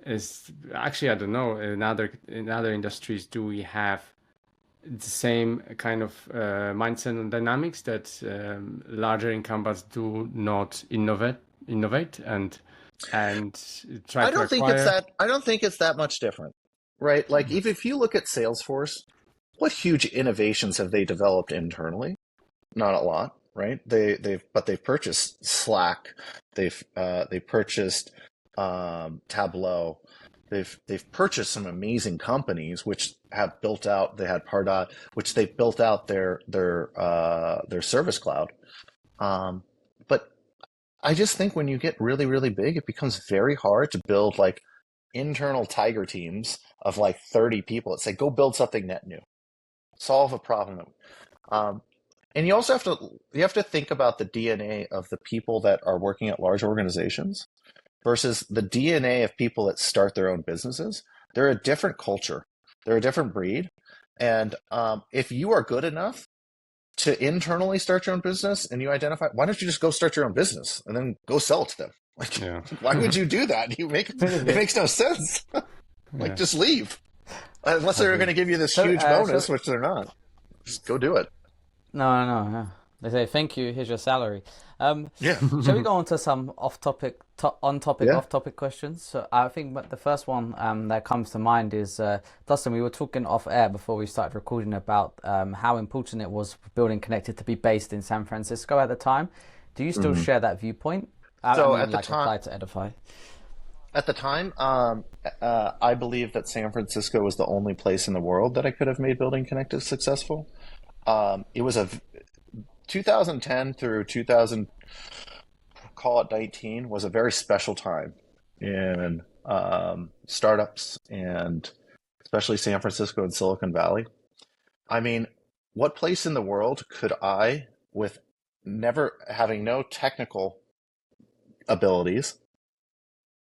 Is actually I don't know. In other industries, do we have the same kind of mindset and dynamics that larger incumbents do not innovate and try I to don't think it's acquire? that. I don't think it's that much different, right? Like, Mhm. even if you look at Salesforce, what huge innovations have they developed internally? Not a lot, right? They've purchased Slack, they purchased Tableau, they've purchased some amazing companies which have built out. They had Pardot, which they've built out their service cloud. But I just think when you get really, really big, it becomes very hard to build like internal tiger teams of like 30 people that say, go build something net new, solve a problem. Um, and you have to think about the DNA of the people that are working at large organizations versus the DNA of people that start their own businesses. They're a different culture. They're a different breed. And if you are good enough to internally start your own business and you identify, why don't you just go start your own business and then go sell it to them? Like, Yeah. why would you do that? It makes no sense. Like, Yeah. just leave. Unless they're going to give you this huge bonus, which they're not. Just go do it. No. They say thank you. Here's your salary. Yeah. Shall we go on to some off-topic, Yeah. off-topic questions? So I think the first one that comes to mind is Dustin. We were talking off air before we started recording about how important it was for Building Connected to be based in San Francisco at the time. Do you still share that viewpoint? So I at mean, the like time, applied to Edify. At the time, I believe that San Francisco was the only place in the world that I could have made Building Connected successful. It was a 2010 through 2000, call it 19, was a very special time in startups and especially San Francisco and Silicon Valley. I mean, what place in the world could I, with never having no technical abilities,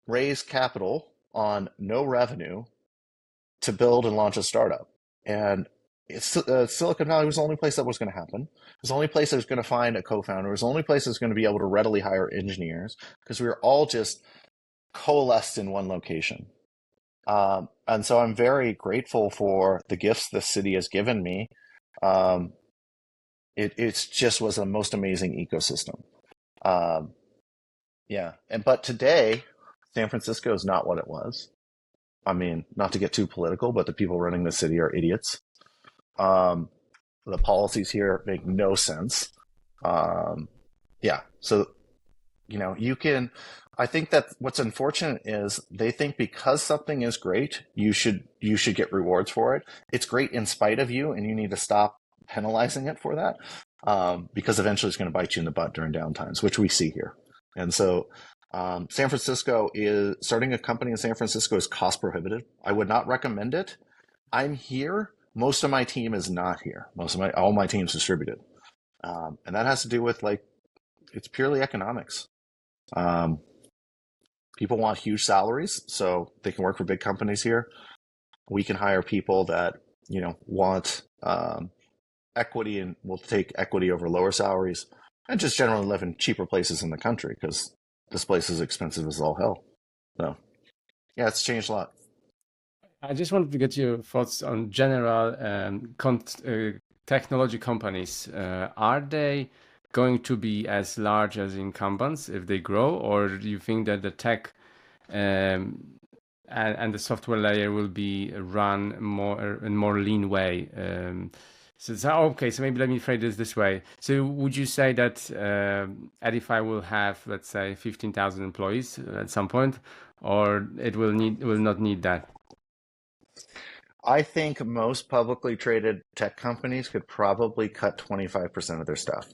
raise capital on no revenue to build and launch a startup? And Silicon Valley was the only place that was going to happen. It was the only place that was going to find a co-founder. It was the only place that was going to be able to readily hire engineers because we were all just coalesced in one location. And so I'm very grateful for the gifts the city has given me. It's just was the most amazing ecosystem. Yeah. But today, San Francisco is not what it was. I mean, not to get too political, but the people running the city are idiots. The policies here make no sense. Yeah. So, I think that what's unfortunate is they think because something is great, you should get rewards for it. It's great in spite of you, and you need to stop penalizing it for that, because eventually it's going to bite you in the butt during downtimes, which we see here. And so San Francisco is starting a company in San Francisco is cost prohibitive. I would not recommend it. I'm here. Most of my team is not here. All my team's distributed. And that has to do with it's purely economics. People want huge salaries so they can work for big companies here. We can hire people that, want equity and will take equity over lower salaries and just generally live in cheaper places in the country because this place is expensive as all hell. So, yeah, it's changed a lot. I just wanted to get your thoughts on general technology companies. Are they going to be as large as incumbents if they grow, or do you think that the tech and the software layer will be run in more lean way? So maybe let me phrase this way. So would you say that Edify will have, let's say, 15,000 employees at some point, or it will not need that? I think most publicly traded tech companies could probably cut 25% of their staff.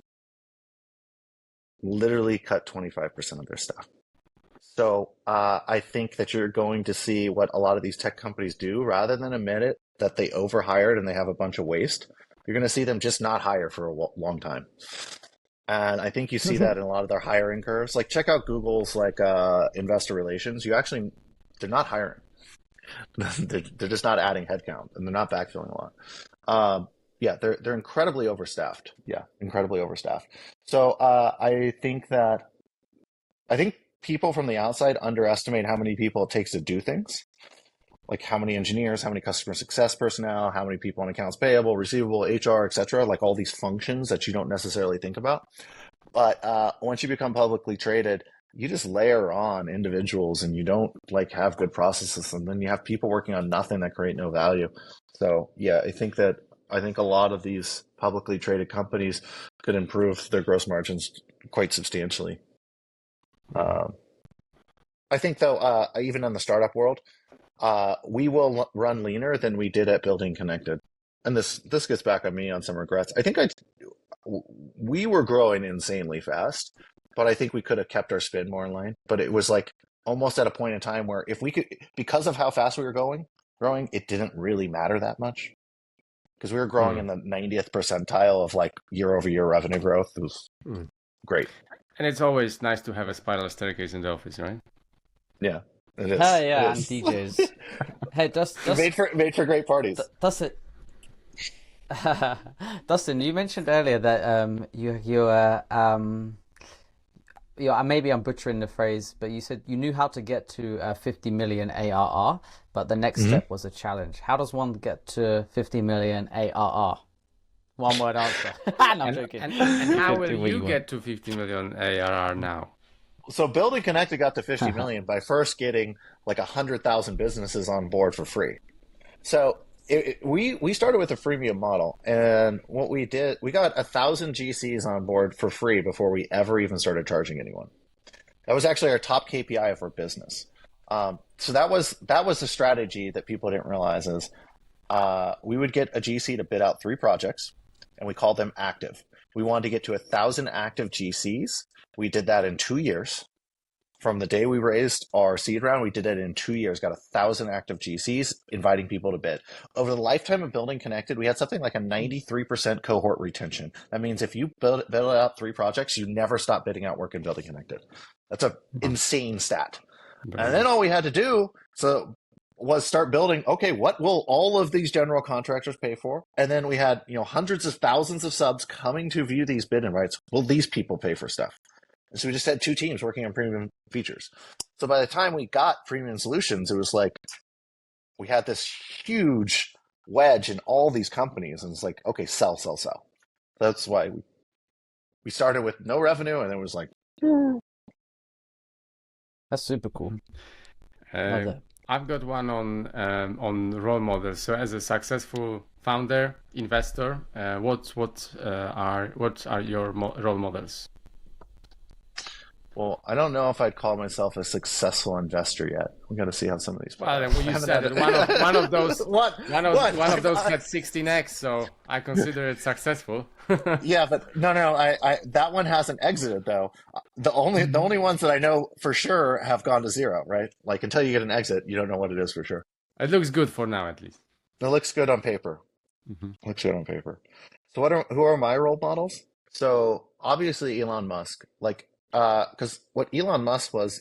Literally cut 25% of their staff. So I think that you're going to see what a lot of these tech companies do, rather than admit it that they overhired and they have a bunch of waste. You're going to see them just not hire for a long time. And I think you see that in a lot of their hiring curves. Like, check out Google's investor relations. They're not hiring. They're just not adding headcount, and they're not backfilling a lot. Yeah, they're incredibly overstaffed. Yeah, incredibly overstaffed. So I think people from the outside underestimate how many people it takes to do things. Like how many engineers, how many customer success personnel, how many people on accounts payable, receivable, HR, etc. Like all these functions that you don't necessarily think about. But once you become publicly traded, you just layer on individuals and you don't have good processes, and then you have people working on nothing that create no value. So yeah, I think a lot of these publicly traded companies could improve their gross margins quite substantially. I think though, even in the startup world, we will run leaner than we did at Building Connected. And this gets back on me on some regrets. I think we were growing insanely fast, but I think we could have kept our spin more in line. But it was almost at a point in time where if we could, because of how fast we were growing, it didn't really matter that much. Because we were growing in the 90th percentile of year-over-year revenue growth. It was great. And it's always nice to have a spiral staircase in the office, right? Yeah. It Oh is. It yeah, and is. DJs. Hey, Made for great parties. Dustin, Dustin, you mentioned earlier that maybe I'm butchering the phrase, but you said you knew how to get to 50 million ARR, but the next Hmm. step was a challenge. How does one get to 50 million ARR? One word answer. No, I'm And joking. and how will Do what you you want. get to 50 million ARR now? So Building Connected got to 50 million by first getting like 100,000 businesses on board for free. So we started with a freemium model, and what we did, we got 1,000 GCs on board for free before we ever even started charging anyone. That was actually our top KPI of our business. So that was the strategy that people didn't realize is we would get a GC to bid out 3 projects, and we called them active. We wanted to get to 1,000 active GCs. We did that in 2 years. From the day we raised our seed round, we did it in 2 years, got 1,000 active GCs, inviting people to bid. Over the lifetime of Building Connected, we had something like a 93% cohort retention. That means if you build out 3 projects, you never stop bidding out work in Building Connected. That's an insane stat. And then all we had to do was start building, okay, what will all of these general contractors pay for? And then we had, hundreds of thousands of subs coming to view these bid invites. Will these people pay for stuff? And so we just had 2 teams working on premium features. So by the time we got premium solutions, it was like we had this huge wedge in all these companies. And it's like, okay, sell, sell, sell. That's why we started with no revenue, and it was like, That's super cool. Love Uh, that. I've got one on role models. So, as a successful founder, investor, what are your role models? well, I don't know if I'd call myself a successful investor yet. We got to see how some of these. Well, then you said it. One of those What? one of those had 16x, so I consider it successful. Yeah, but no, I that one hasn't exited though. The only ones that I know for sure have gone to zero, right? Like until you get an exit, you don't know what it is for sure. It looks good for now, at least. It looks good on paper. Mhm. Looks good on paper. So who are my role models? So obviously Elon Musk, like because what Elon Musk was,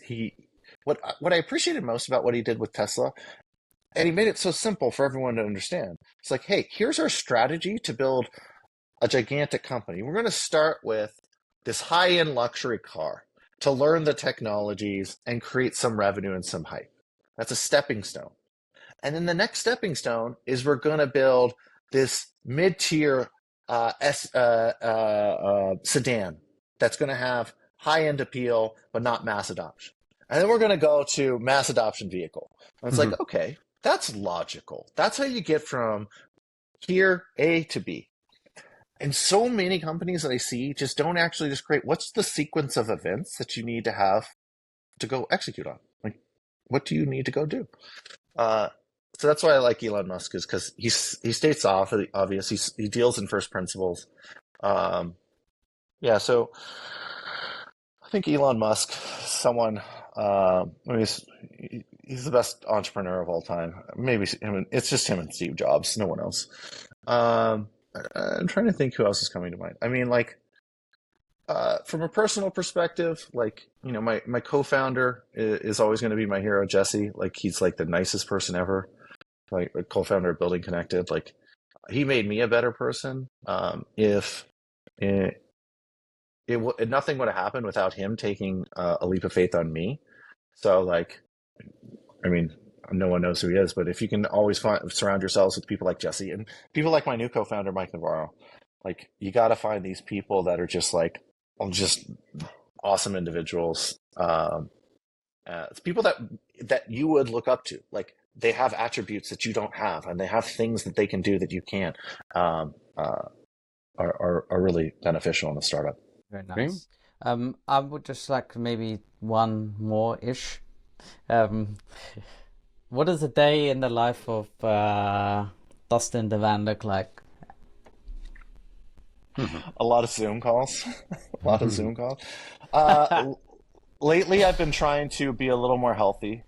what I appreciated most about what he did with Tesla, and he made it so simple for everyone to understand. It's like, hey, here's our strategy to build a gigantic company. We're going to start with this high-end luxury car to learn the technologies and create some revenue and some hype. That's a stepping stone. And then the next stepping stone is we're going to build this mid-tier sedan that's going to have high-end appeal but not mass adoption. And then we're going to go to mass adoption vehicle. And it's like, okay, that's logical. That's how you get from here A to B. And so many companies that I see just don't actually just create what's the sequence of events that you need to have to go execute on. Like, what do you need to go do? So that's why I like Elon Musk is because he states obvious. He deals in first principles. Yeah, so I think Elon Musk, someone, I mean, he's the best entrepreneur of all time. Maybe it's just him and Steve Jobs, no one else. I'm trying to think who else is coming to mind. I mean, like, from a personal perspective, like, my co-founder is always going to be my hero, Jesse. Like, he's like the nicest person ever. Like, a co-founder of Building Connected. Like, he made me a better person. If nothing would have happened without him taking a leap of faith on me. So, like, I mean, no one knows who he is, but if you can always surround yourselves with people like Jesse and people like my new co-founder, Mike Navarro, like, you got to find these people that are just like, just awesome individuals. It's people that you would look up to. Like, they have attributes that you don't have, and they have things that they can do that you can't. Are really beneficial in a startup. Very Okay. nice. I would just like maybe one more ish. What does a day in the life of Dustin DeVan look like? A lot of Zoom calls. A lot of Zoom calls. Lately, I've been trying to be a little more healthy.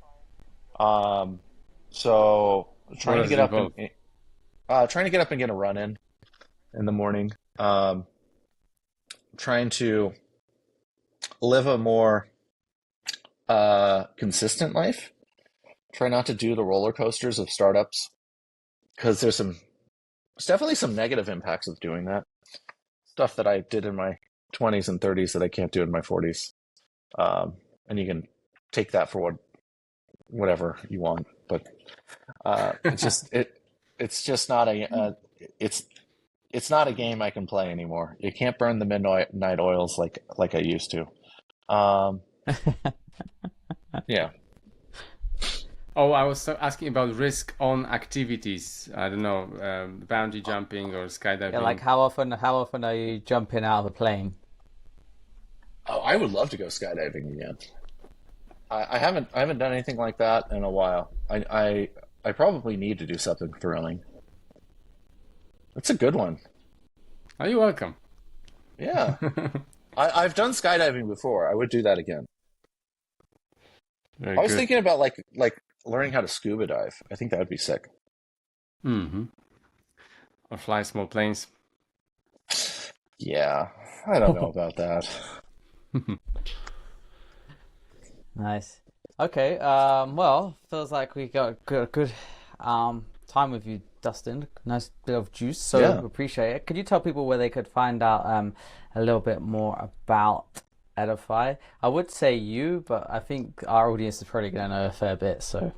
So trying to does get it up involve? and get a run in the morning. Trying to live a more consistent life. Try not to do the roller coasters of startups because there's definitely some negative impacts of doing that. Stuff that I did in my 20s and 30s that I can't do in my 40s. And you can take that for whatever you want, but it's just not it's not a game I can play anymore. You can't burn the midnight oils like I used to. Yeah. Oh, I was asking about risk on activities. I don't know, bungee jumping or skydiving. Yeah, like how often are you jumping out of a plane? Oh, I would love to go skydiving again. I haven't done anything like that in a while. I probably need to do something thrilling. It's a good one. Are you welcome? Yeah. I've done skydiving before. I would do that again. Very I was good. thinking about like learning how to scuba dive. I think that would be sick. Mm-hmm. Or fly small planes. Yeah. I don't know about that. Nice. Okay. Well, feels like we got a good time with you, Dustin. Nice bit of juice. So Yeah. appreciate it. Could you tell people where they could find out a little bit more about Ediphi? I would say you, but I think our audience is probably going to know a fair bit. So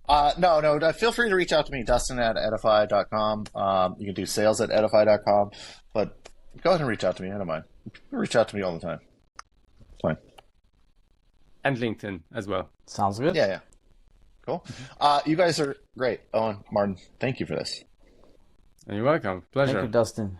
No. Feel free to reach out to me, Dustin at ediphi.com. You can do sales at ediphi.com, but go ahead and reach out to me. I don't mind. Reach out to me all the time. It's fine. And LinkedIn as well. sounds good. Yeah. Cool. You guys are great. Owen, Martin, thank you for this. You're welcome. Thank you, Pleasure. Dustin.